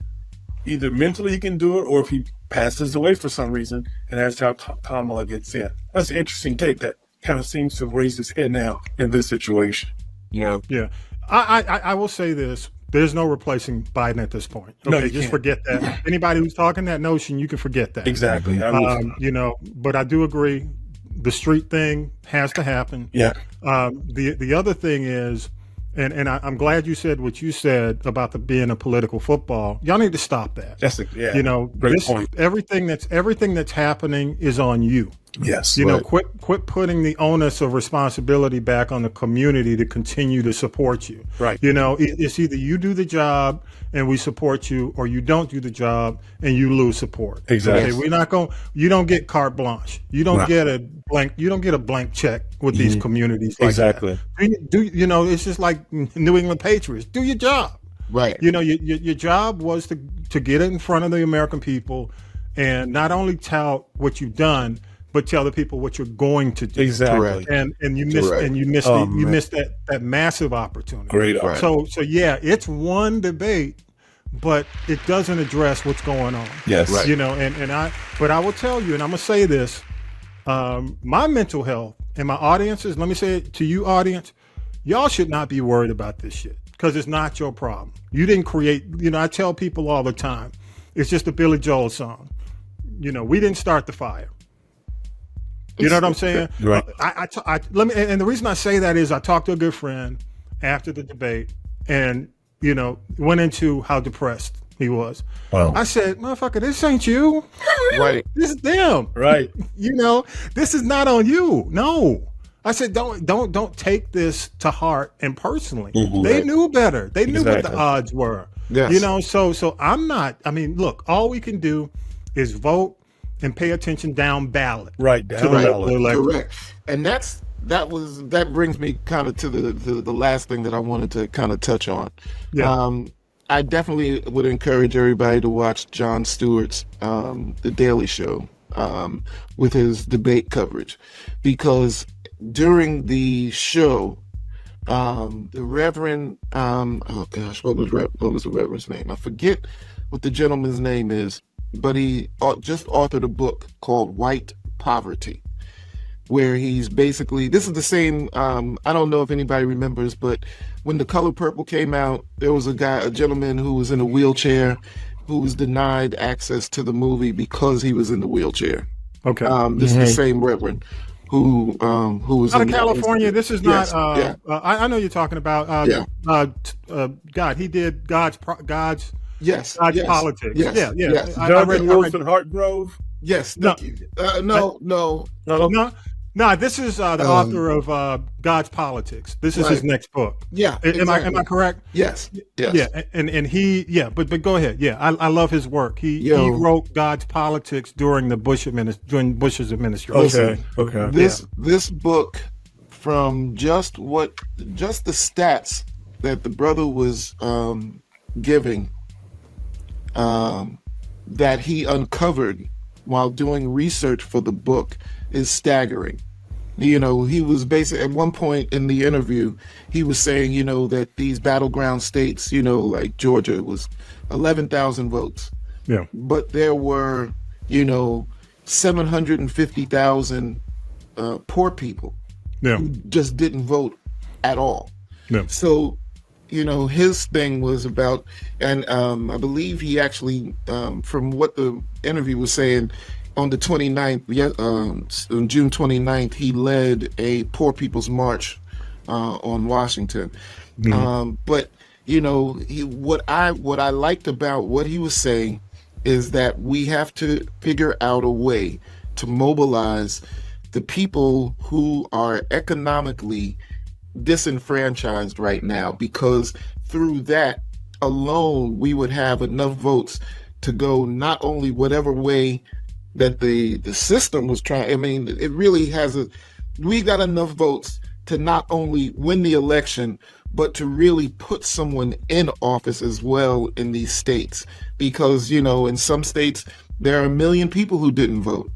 either mentally he can do it, or if he passes away for some reason, and that's how Kamala gets in. That's an interesting take that kind of seems to have raised his head now in this situation. Yeah. I will say this. There's no replacing Biden at this point. Okay, No, you just can't. forget that. Anybody who's talking that notion, you can forget that. Exactly. But I do agree. The street thing has to happen. Yeah. The other thing is, and I'm glad you said what you said about being a political football. Y'all need to stop that. Great point. Everything that's happening is on you. Yes. Quit putting the onus of responsibility back on the community to continue to support you. Right. It's either you do the job and we support you, or you don't do the job and you lose support. Exactly. Okay, we're not going. You don't get carte blanche. You don't get a blank. You don't get a blank check with these communities. Like Exactly. that. It's just like New England Patriots. Do your job. Right. Your job was to get it in front of the American people and not only tout what you've done, but tell the people what you're going to do. Exactly. And you missed that massive opportunity. Great. Right. So yeah, it's one debate, but it doesn't address what's going on. Yes. Right. But I will tell you, and I'm gonna say this, my mental health and my audiences, let me say it to you, audience, y'all should not be worried about this shit, because it's not your problem. You didn't create, I tell people all the time, it's just a Billy Joel song. We didn't start the fire. You know what I'm saying? Right. And the reason I say that is I talked to a good friend after the debate, and went into how depressed he was. Wow. I said, "Motherfucker, this ain't you. Right. This is them. Right. This is not on you. No." I said, "Don't take this to heart and personally. They knew better. They knew what the odds were. Yes. So I'm not. I mean, look, all we can do is vote and pay attention down ballot. Right. Down ballot. Correct. And that brings me kind of to the last thing that I wanted to kind of touch on. Yeah. I definitely would encourage everybody to watch Jon Stewart's The Daily Show with his debate coverage, because during the show, the Reverend, what was the Reverend's name? I forget what the gentleman's name is, but he just authored a book called White Poverty, where he's basically, this is the same, I don't know if anybody remembers, but when The Color Purple came out, there was a gentleman who was in a wheelchair who was denied access to the movie because he was in the wheelchair. Okay. This is the same Reverend who was out in of California. This is not. Yes, I know you're talking about. God, he did God's politics. Yes. Yeah. Yes. Jonathan Wilson Hartgrove. Yes. No. No. No, this is the author of God's Politics. This is his next book. Yeah. Am I correct? Yes. Yeah, and he but go ahead. Yeah, I love his work. He wrote God's Politics during Bush's administration. Okay. This book, from just the stats that the brother was giving, that he uncovered while doing research for the book, is staggering. You know, he was basically at one point in the interview, he was saying, you know, that these battleground states, you know, like Georgia was 11,000 votes. Yeah. But there were, you know, 750,000 poor people who just didn't vote at all. Yeah. So, you know, his thing was about, and I believe he actually, from what the interview was saying, on the 29th, on June 29th, he led a Poor People's March on Washington. But, you know, what I liked about what he was saying is that we have to figure out a way to mobilize the people who are economically disenfranchised right now, because through that alone, we would have enough votes to go not only whatever way that the system was trying. I mean, it really we got enough votes to not only win the election, but to really put someone in office as well in these states. Because, you know, in some states, there are 1 million people who didn't vote.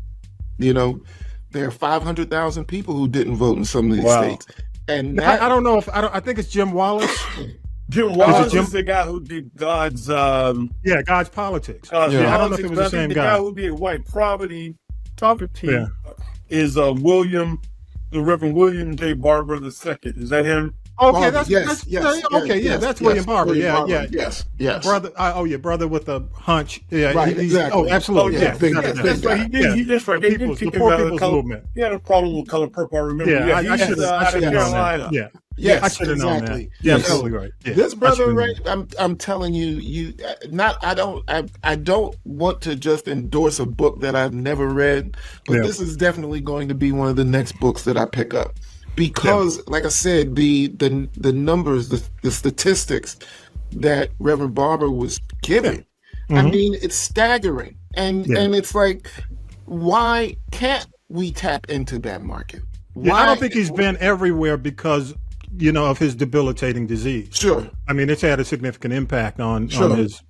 You know, there are 500,000 people who didn't vote in some of these states. And that, I don't know if, I think it's Jim Wallace. Jim Wallace is the guy who did God's God's politics. I don't know if it was the same guy. The guy who did white poverty is the Reverend William J. Barber II. Is that him? Okay, that's William Barber. Yes. Brother. Brother with a hunch. Yeah, right. Exactly. Oh, absolutely. That's right. He just the poor people's movement. He had a problem with color purple. I remember. I should have Carolina. Yeah. Yes, I should have known that. Yeah, absolutely right. Yeah, this brother, right? I'm telling you, I don't want to just endorse a book that I've never read, but this is definitely going to be one of the next books that I pick up. Because, like I said, the numbers, the statistics that Reverend Barber was giving, I mean, it's staggering. And it's like, why can't we tap into that market? I don't think he's been everywhere because, you know, of his debilitating disease. Sure. I mean, it's had a significant impact on his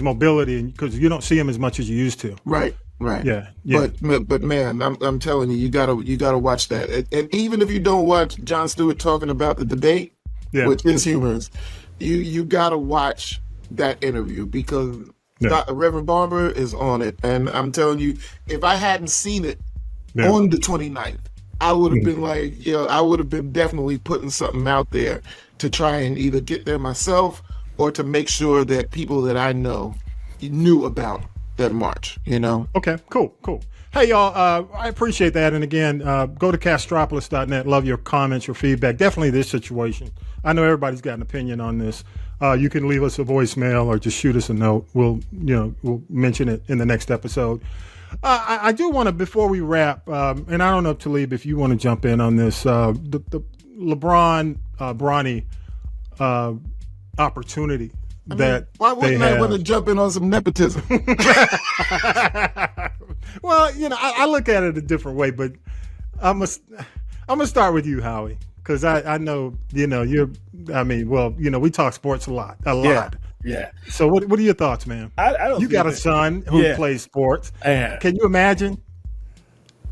mobility, because you don't see him as much as you used to. Right. Yeah. But man, I'm telling you, you gotta watch that. And even if you don't watch Jon Stewart talking about the debate with his humors, you gotta watch that interview, because Reverend Barber is on it. And I'm telling you, if I hadn't seen it on the 29th, I would have been like, I would have been definitely putting something out there to try and either get there myself or to make sure that people that I know knew about that march, you know? Okay, cool. Hey, y'all, I appreciate that. And again, go to castropolis.net. Love your comments, your feedback. Definitely this situation. I know everybody's got an opinion on this. You can leave us a voicemail or just shoot us a note. We'll mention it in the next episode. I do want to, before we wrap, and I don't know, Talib, if you want to jump in on this, the LeBron Bronny opportunity. Why wouldn't I want to jump in on some nepotism? Well, I look at it a different way, but I'm gonna start with you, Howie, because I know we talk sports a lot. Yeah. So what are your thoughts, man? I don't. You got a son who plays sports. Can you imagine?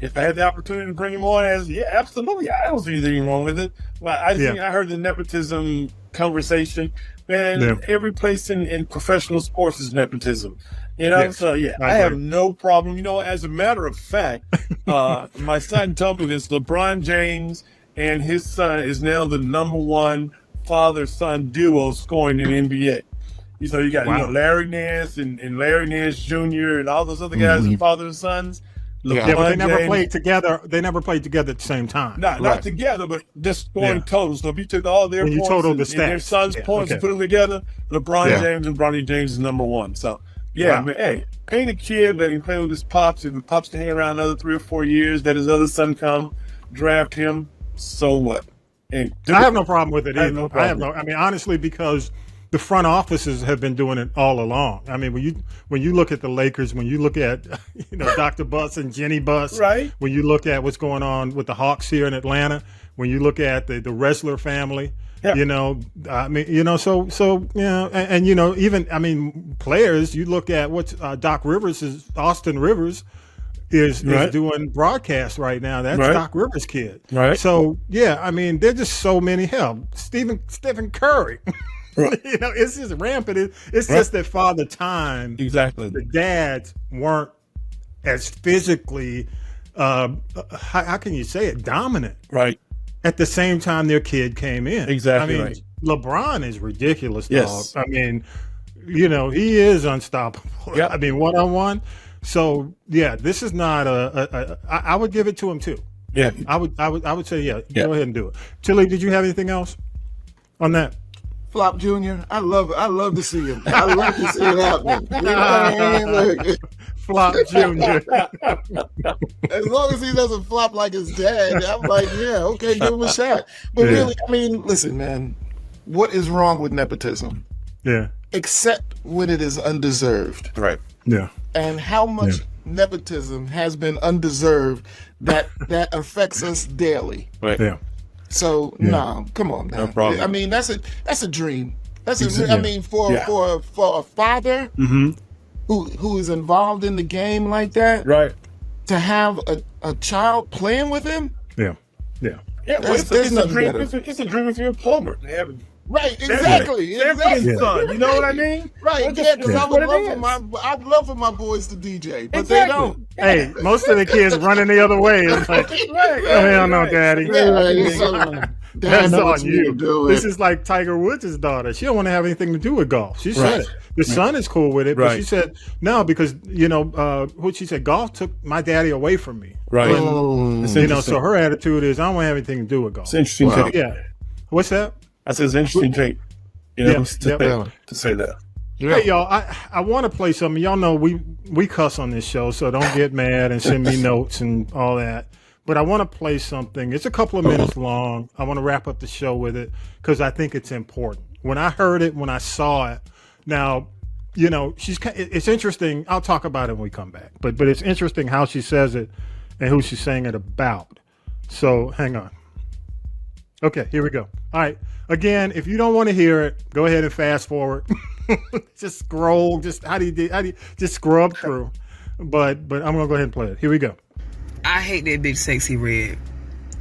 If I had the opportunity to bring him on, absolutely. I don't see anything wrong with it. Well, I heard the nepotism conversation. Man, every place in professional sports is nepotism. So I have no problem. As a matter of fact, my son told me this: LeBron James and his son is now the number one father-son duo scoring in the NBA. So you got Larry Nance and Larry Nance Jr. and all those other guys, father and sons. But they never played together. They never played together at the same time. Not together, but just scoring total. So if you took all their points and their sons' points and put them together, LeBron James and Bronny James is number one. So man, hey, paying a kid, let him play with his pops. If the pops can hang around another 3 or 4 years, that his other son come draft him. So what? I have no problem with it either. I mean, honestly, because the front offices have been doing it all along. I mean, when you look at the Lakers, when you look at Dr. Buss and Jenny Buss, right? When you look at what's going on with the Hawks here in Atlanta, when you look at the Ressler family, even players. You look at what's Doc Rivers is Austin Rivers. is doing broadcasts right now. That's Doc Rivers' kid. Right. So yeah, I mean, there's just so many. Hell, Stephen Curry. Right. It's just rampant. It's just that Father Time. Exactly. The dads weren't as physically, how can you say it, dominant. Right. At the same time their kid came in. Exactly. I mean, right. LeBron is ridiculous, Yes. dog. I mean, he is unstoppable. Yep. I mean, one-on-one. So yeah, this is not I would give it to him too. Yeah. I would say, go ahead and do it. Tilly, did you have anything else on that? Flop Jr., I love to see him. I love to see it happen. You know what I mean? Like, Flop Jr. as long as he doesn't flop like his dad, I'm like, yeah, okay, give him a shot. But really, I mean, listen, man, what is wrong with nepotism? Yeah. Except when it is undeserved. Right. Yeah. And how much nepotism has been undeserved that affects us daily. Right. Yeah. So no, come on, man. No problem. I mean, that's a dream. I mean, for a father who is involved in the game like that, Right. to have a child playing with him. Yeah. Yeah. Yeah. Well, it's a dream. It's a dream if you're a plumber. Right, exactly. Everybody's son. You know what I mean? Right, yeah, because I'd love for my boys to DJ, but they don't. Hey, most of the kids running the other way. It's like, hell no, Daddy. That's on you. This is like Tiger Woods' daughter. She don't want to have anything to do with golf. She said it. The son is cool with it, but she said no because what she said, golf took my daddy away from me. Right. So her attitude is I don't want to have anything to do with golf. It's interesting. Wow. Yeah. What's that? That's an interesting trait. To say that. Yeah. Hey y'all, I want to play something. Y'all know we cuss on this show, so don't get mad and send me notes and all that. But I want to play something. It's a couple of minutes long. I want to wrap up the show with it because I think it's important. When I heard it, when I saw it, now, it's interesting. I'll talk about it when we come back. But it's interesting how she says it and who she's saying it about. So hang on. Okay, here we go. All right. Again, if you don't want to hear it, go ahead and fast forward. Just scroll. Just how do you just scrub through? But I'm gonna go ahead and play it. Here we go. I hate that bitch Sexy Red.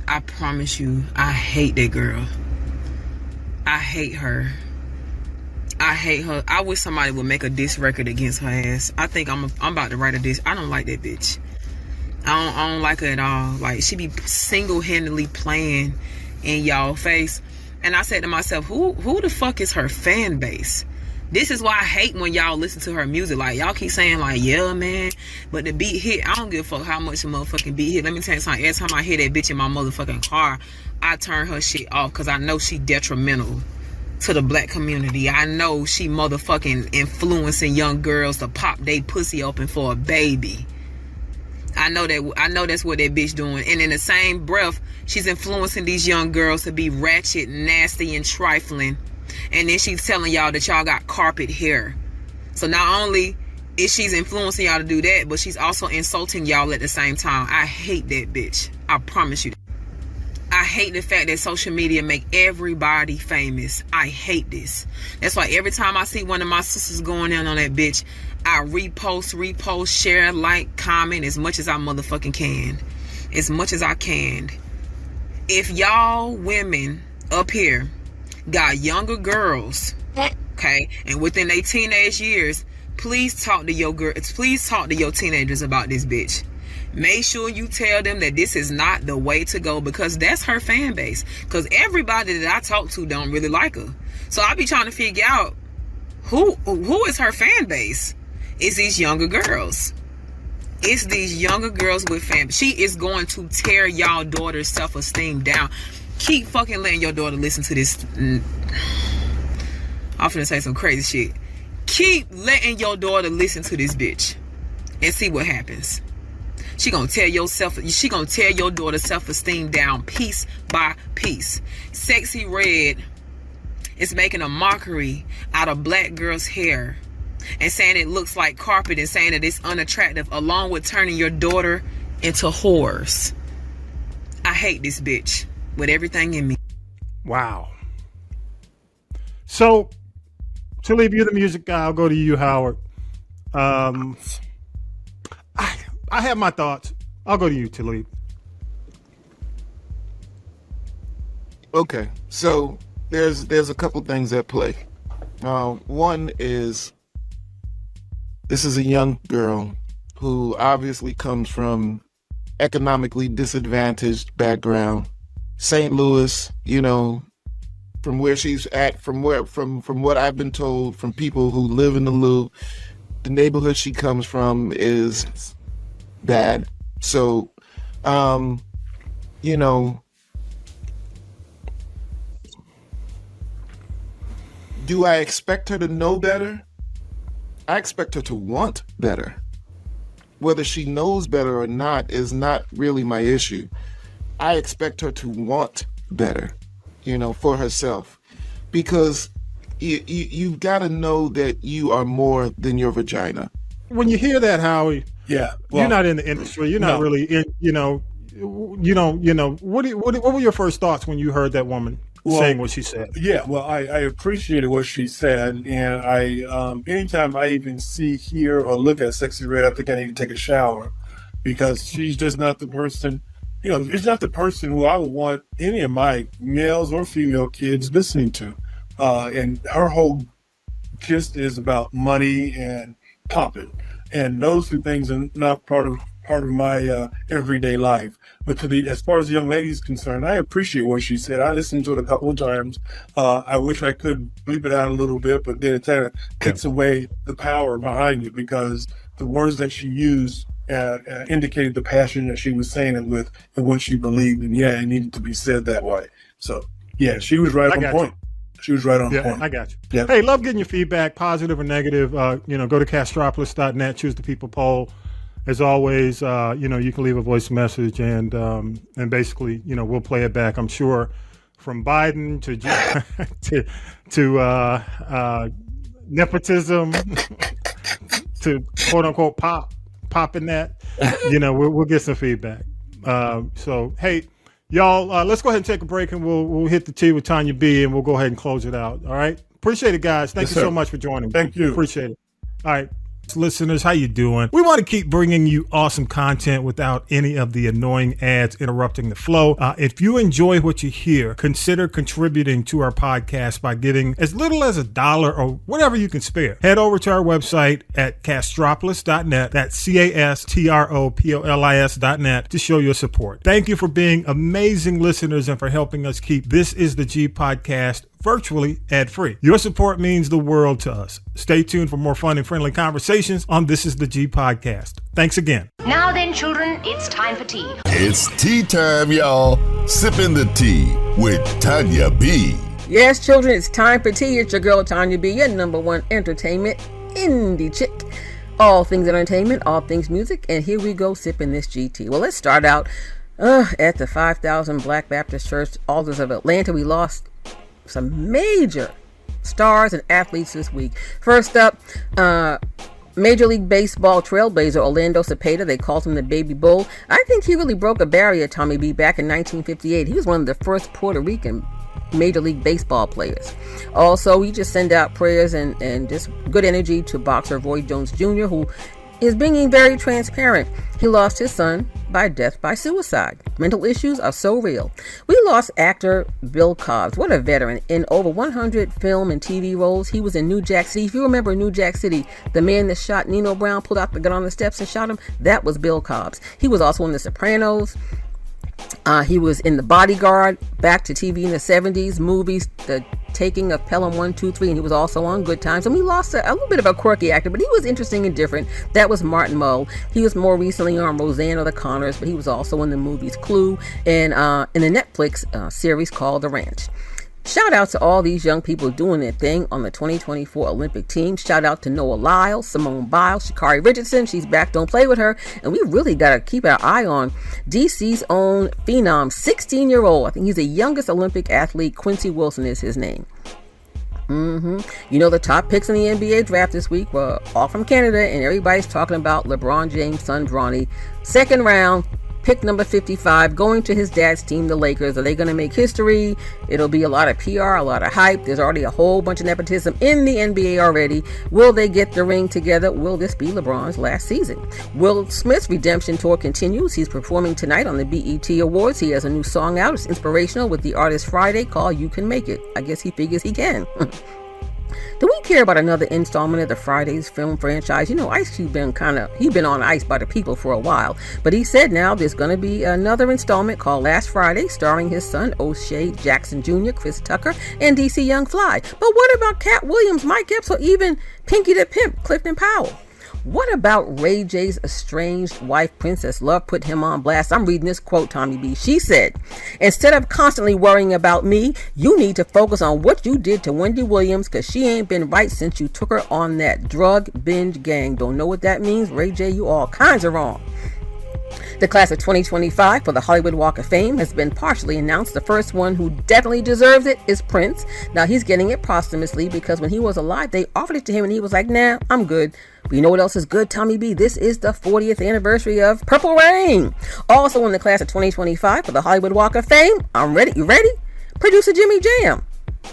I promise you, I hate that girl. I hate her. I hate her. I wish somebody would make a diss record against her ass. I think I'm about to write a diss. I don't like that bitch. I don't like her at all. Like, she be single-handedly playing in y'all face. And I said to myself, who the fuck is her fan base? This is why I hate when y'all listen to her music. Like, y'all keep saying, like, yeah, man, but the beat hit. I don't give a fuck how much the motherfucking beat hit. Let me tell you something. Every time I hear that bitch in my motherfucking car, I turn her shit off because I know she detrimental to the black community. I know she motherfucking influencing young girls to pop they pussy open for a baby. I know that's what that bitch doing. And in the same breath, she's influencing these young girls to be ratchet, nasty, and trifling. And then she's telling y'all that y'all got carpet hair. So not only is she's influencing y'all to do that, but she's also insulting y'all at the same time. I hate that bitch. I promise you. I hate the fact that social media make everybody famous. I hate this. That's why every time I see one of my sisters going in on that bitch, I repost, share, like, comment as much as I motherfucking can. As much as I can. If y'all women up here got younger girls, okay, and within their teenage years, please talk to your girls. Please talk to your teenagers about this bitch. Make sure you tell them that this is not the way to go, because that's her fan base. Because everybody that I talk to don't really like her. So I be trying to figure out who is her fan base. It's these younger girls. It's these younger girls with fan. She is going to tear y'all daughter's self-esteem down. Keep fucking letting your daughter listen to this. I'm finna say some crazy shit. Keep letting your daughter listen to this bitch and see what happens. She gonna tear your daughter's self-esteem down piece by piece. Sexy Red is making a mockery out of black girls' hair and saying it looks like carpet and saying that it's unattractive, along with turning your daughter into whores. I hate this bitch with everything in me. Wow. So, to leave you the music guy, I'll go to you, Howard. I have my thoughts. I'll go to you, Talib. Okay, so there's a couple things at play. One is, this is a young girl who obviously comes from economically disadvantaged background. St. Louis, from where she's at, from what I've been told from people who live in the Loop, the neighborhood she comes from is bad. So, do I expect her to know better? I expect her to want better. Whether she knows better or not is not really my issue. I expect her to want better, for herself. Because you've got to know that you are more than your vagina. When you hear that, Howie, well, you're not in the industry. You're not really in, what were your first thoughts when you heard that woman saying what she said? Yeah, well, I appreciated what she said, and I anytime I even see, hear, or look at Sexy Red, I think I need to take a shower, because she's just not the person. It's not the person who I would want any of my males or female kids listening to. And her whole gist is about money and popping, and those two things are not part of my everyday life. But as far as the young lady is concerned, I appreciate what she said. I listened to it a couple of times. I wish I could bleep it out a little bit, but then it kind of takes away the power behind it, because the words that she used indicated the passion that she was saying it with and what she believed. And it needed to be said that way. So she was right on point. She was right on point. I got you. Yeah. Hey, love getting your feedback, positive or negative. Go to castropolis.net, choose the people poll. As always, you can leave a voice message, and basically, we'll play it back. I'm sure from Biden to nepotism to quote unquote popping that, we'll get some feedback. So hey, y'all, let's go ahead and take a break, and we'll hit the tea with Tanya B, and we'll go ahead and close it out. All right, appreciate it, guys. Thank you so much for joining me. Thank you. Appreciate it. All right. Listeners, how you doing? We want to keep bringing you awesome content without any of the annoying ads interrupting the flow. If you enjoy what you hear, consider contributing to our podcast by giving as little as $1 or whatever you can spare. Head over to our website at castropolis.net. That's castropolis.net to show your support. Thank you for being amazing listeners and for helping us keep This Is the G podcast virtually ad-free. Your support means the world to us. Stay tuned for more fun and friendly conversations on This Is the G podcast. Thanks again. Now then, children, it's time for tea. It's tea time, y'all. Sipping the tea with Tanya B. Yes, children, it's time for tea. It's your girl, Tanya B, your number one entertainment indie chick. All things entertainment, all things music, and here we go sipping this GT. Well, let's start out at the 5,000 Black Baptist Church Alders of Atlanta. We lost some major stars and athletes this week. First up, Major League Baseball trailblazer Orlando Cepeda. They called him the Baby Bull. I think he really broke a barrier, Tommy B, back in 1958. He was one of the first Puerto Rican Major League Baseball players. Also, we just send out prayers and just good energy to boxer Roy Jones Jr., who is being very transparent. He lost his son by death by suicide. Mental issues are so real. We lost actor Bill Cobbs. What a veteran. In over 100 film and TV roles. He was in New Jack City. If you remember New Jack City, the man that shot Nino Brown, pulled out the gun on the steps and shot him, that was Bill Cobbs. He was also in The Sopranos. He was in The Bodyguard, back to TV in the 70s, movies, The Taking of Pelham 1, 2, 3, and he was also on Good Times. And we lost a little bit of a quirky actor, but he was interesting and different. That was Martin Mull. He was more recently on Roseanne or The Connors, but he was also in the movies Clue and in the Netflix series called The Ranch. Shout out to all these young people doing their thing on the 2024 Olympic team. Shout out to Noah Lyles, Simone Biles, Sha'Carri Richardson. She's back. Don't play with her. And we really got to keep our eye on DC's own phenom, 16-year-old. I think he's the youngest Olympic athlete. Quincy Wilson is his name. The top picks in the NBA draft this week were all from Canada, and everybody's talking about LeBron James' son, Bronny. Second round, Pick number 55, going to his dad's team, the Lakers. Are they going to make history? It'll be a lot of PR, a lot of hype. There's already a whole bunch of nepotism in the NBA already. Will they get the ring together? Will this be LeBron's last season? Will Smith's redemption tour continues. He's performing tonight on the BET Awards. He has a new song out. It's inspirational with the artist Friday called You Can Make It. I guess he figures he can. Do we care about another installment of the Fridays film franchise? You know, Ice Cube he's been on ice by the people for a while, but he said now there's going to be another installment called Last Friday, starring his son O'Shea Jackson Jr., Chris Tucker, and DC Young Fly. But what about Cat Williams, Mike Epps, or even Pinky the Pimp, Clifton Powell? What about Ray J's estranged wife, Princess Love, put him on blast? I'm reading this quote, Tommy B. She said, "Instead of constantly worrying about me, you need to focus on what you did to Wendy Williams, because she ain't been right since you took her on that drug binge gang." Don't know what that means. Ray J, you all kinds of wrong. The class of 2025 for the Hollywood Walk of Fame has been partially announced. The first one who definitely deserves it is Prince. Now, he's getting it posthumously because when he was alive, they offered it to him and he was like, nah, I'm good. But you know what else is good, Tommy B? This is the 40th anniversary of Purple Rain. Also in the class of 2025 for the Hollywood Walk of Fame, I'm ready. You ready? Producer Jimmy Jam.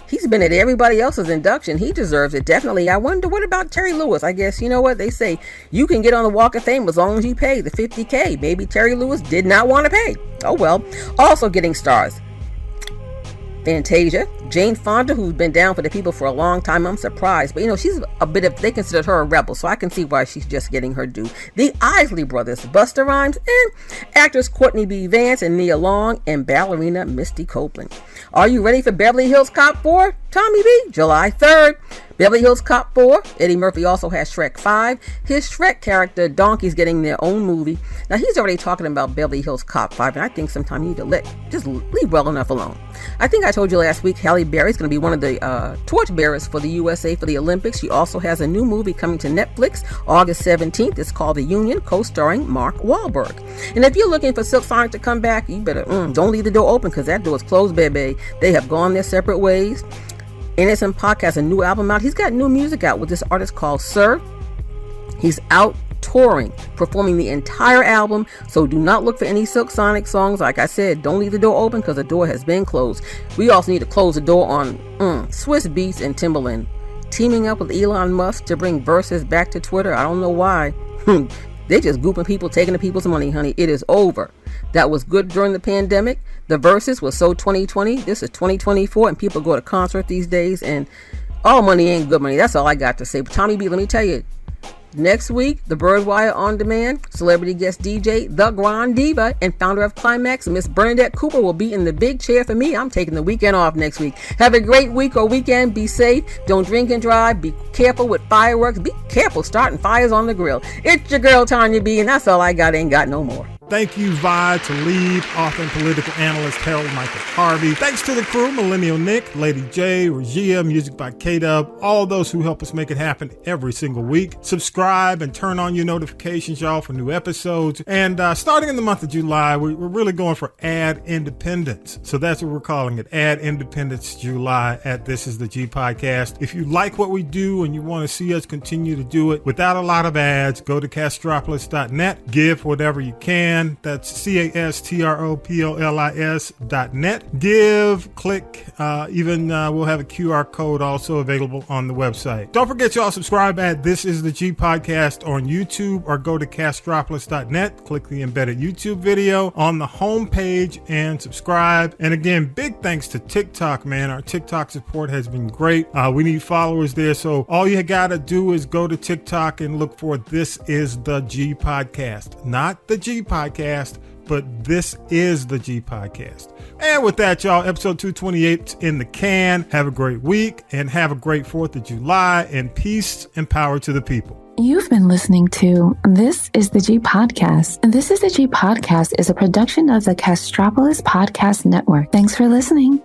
He's been at everybody else's induction. He deserves it, definitely. I wonder, what about Terry Lewis? I guess, you know what? They say you can get on the Walk of Fame as long as you pay the $50K. Maybe Terry Lewis did not want to pay. Oh, well. Also getting stars: Fantasia, Jane Fonda, who's been down for the people for a long time. I'm surprised, but you know, she's they considered her a rebel, so I can see why she's just getting her due. The Isley Brothers, Busta Rhymes, and actors Courtney B. Vance and Nia Long, and ballerina Misty Copeland. Are you ready for Beverly Hills Cop 4? Tommy B, July 3rd. Beverly Hills Cop 4. Eddie Murphy also has Shrek 5. His Shrek character, Donkey's getting their own movie. Now, he's already talking about Beverly Hills Cop 5, and I think sometimes you need to just leave well enough alone. I think I told you last week, Halle Berry's going to be one of the torch bearers for the USA for the Olympics. She also has a new movie coming to Netflix August 17th. It's called The Union, co-starring Mark Wahlberg. And if you're looking for Silk Sonic to come back, you better don't leave the door open, because that door is closed, baby. They have gone their separate ways. NSM Podcast has a new album out. He's got new music out with this artist called Sir. He's out touring, performing the entire album, so do not look for any Silk Sonic songs. Like I said, don't leave the door open, because the door has been closed. We also need to close the door on Swiss Beats and Timbaland teaming up with Elon Musk to bring Versus back to Twitter. I don't know why. They're just gooping people, taking the people's money, honey. It is over. That was good during the pandemic. The Versus was so 2020. This is 2024, and people go to concerts these days, and all money ain't good money. That's all I got to say. But Tommy B, let me tell you, next week, the Birdwire On Demand, celebrity guest DJ, the Grand Diva, and founder of Climax, Miss Bernadette Cooper, will be in the big chair for me. I'm taking the weekend off next week. Have a great week or weekend. Be safe. Don't drink and drive. Be careful with fireworks. Be careful starting fires on the grill. It's your girl, Tanya B, and that's all I got. Ain't got no more. Thank you, Vi, Talib, author and political analyst Harold Michael Harvey. Thanks to the crew, Millennial Nick, Lady J, Regia, music by K-Dub, all those who help us make it happen every single week. Subscribe and turn on your notifications, y'all, for new episodes. And starting in the month of July, we're really going for Ad Independence. So that's what we're calling it, Ad Independence July at This Is the G Podcast. If you like what we do and you want to see us continue to do it without a lot of ads, go to castropolis.net, give whatever you can. That's castropolis.net. Give, click, even we'll have a QR code also available on the website. Don't forget, y'all, subscribe at This Is the G Podcast on YouTube, or go to castropolis.net, click the embedded YouTube video on the homepage and subscribe. And again, big thanks to TikTok, man. Our TikTok support has been great. We need followers there, so all you gotta do is go to TikTok and look for This Is the G Podcast. Not the G Podcast, but This Is the G Podcast. And with that, y'all, episode 228 in the can. Have a great week and have a great 4th of July, and peace and power to the people. You've been listening to This Is the G Podcast. And This Is the G Podcast is a production of the Castropolis Podcast Network. Thanks for listening.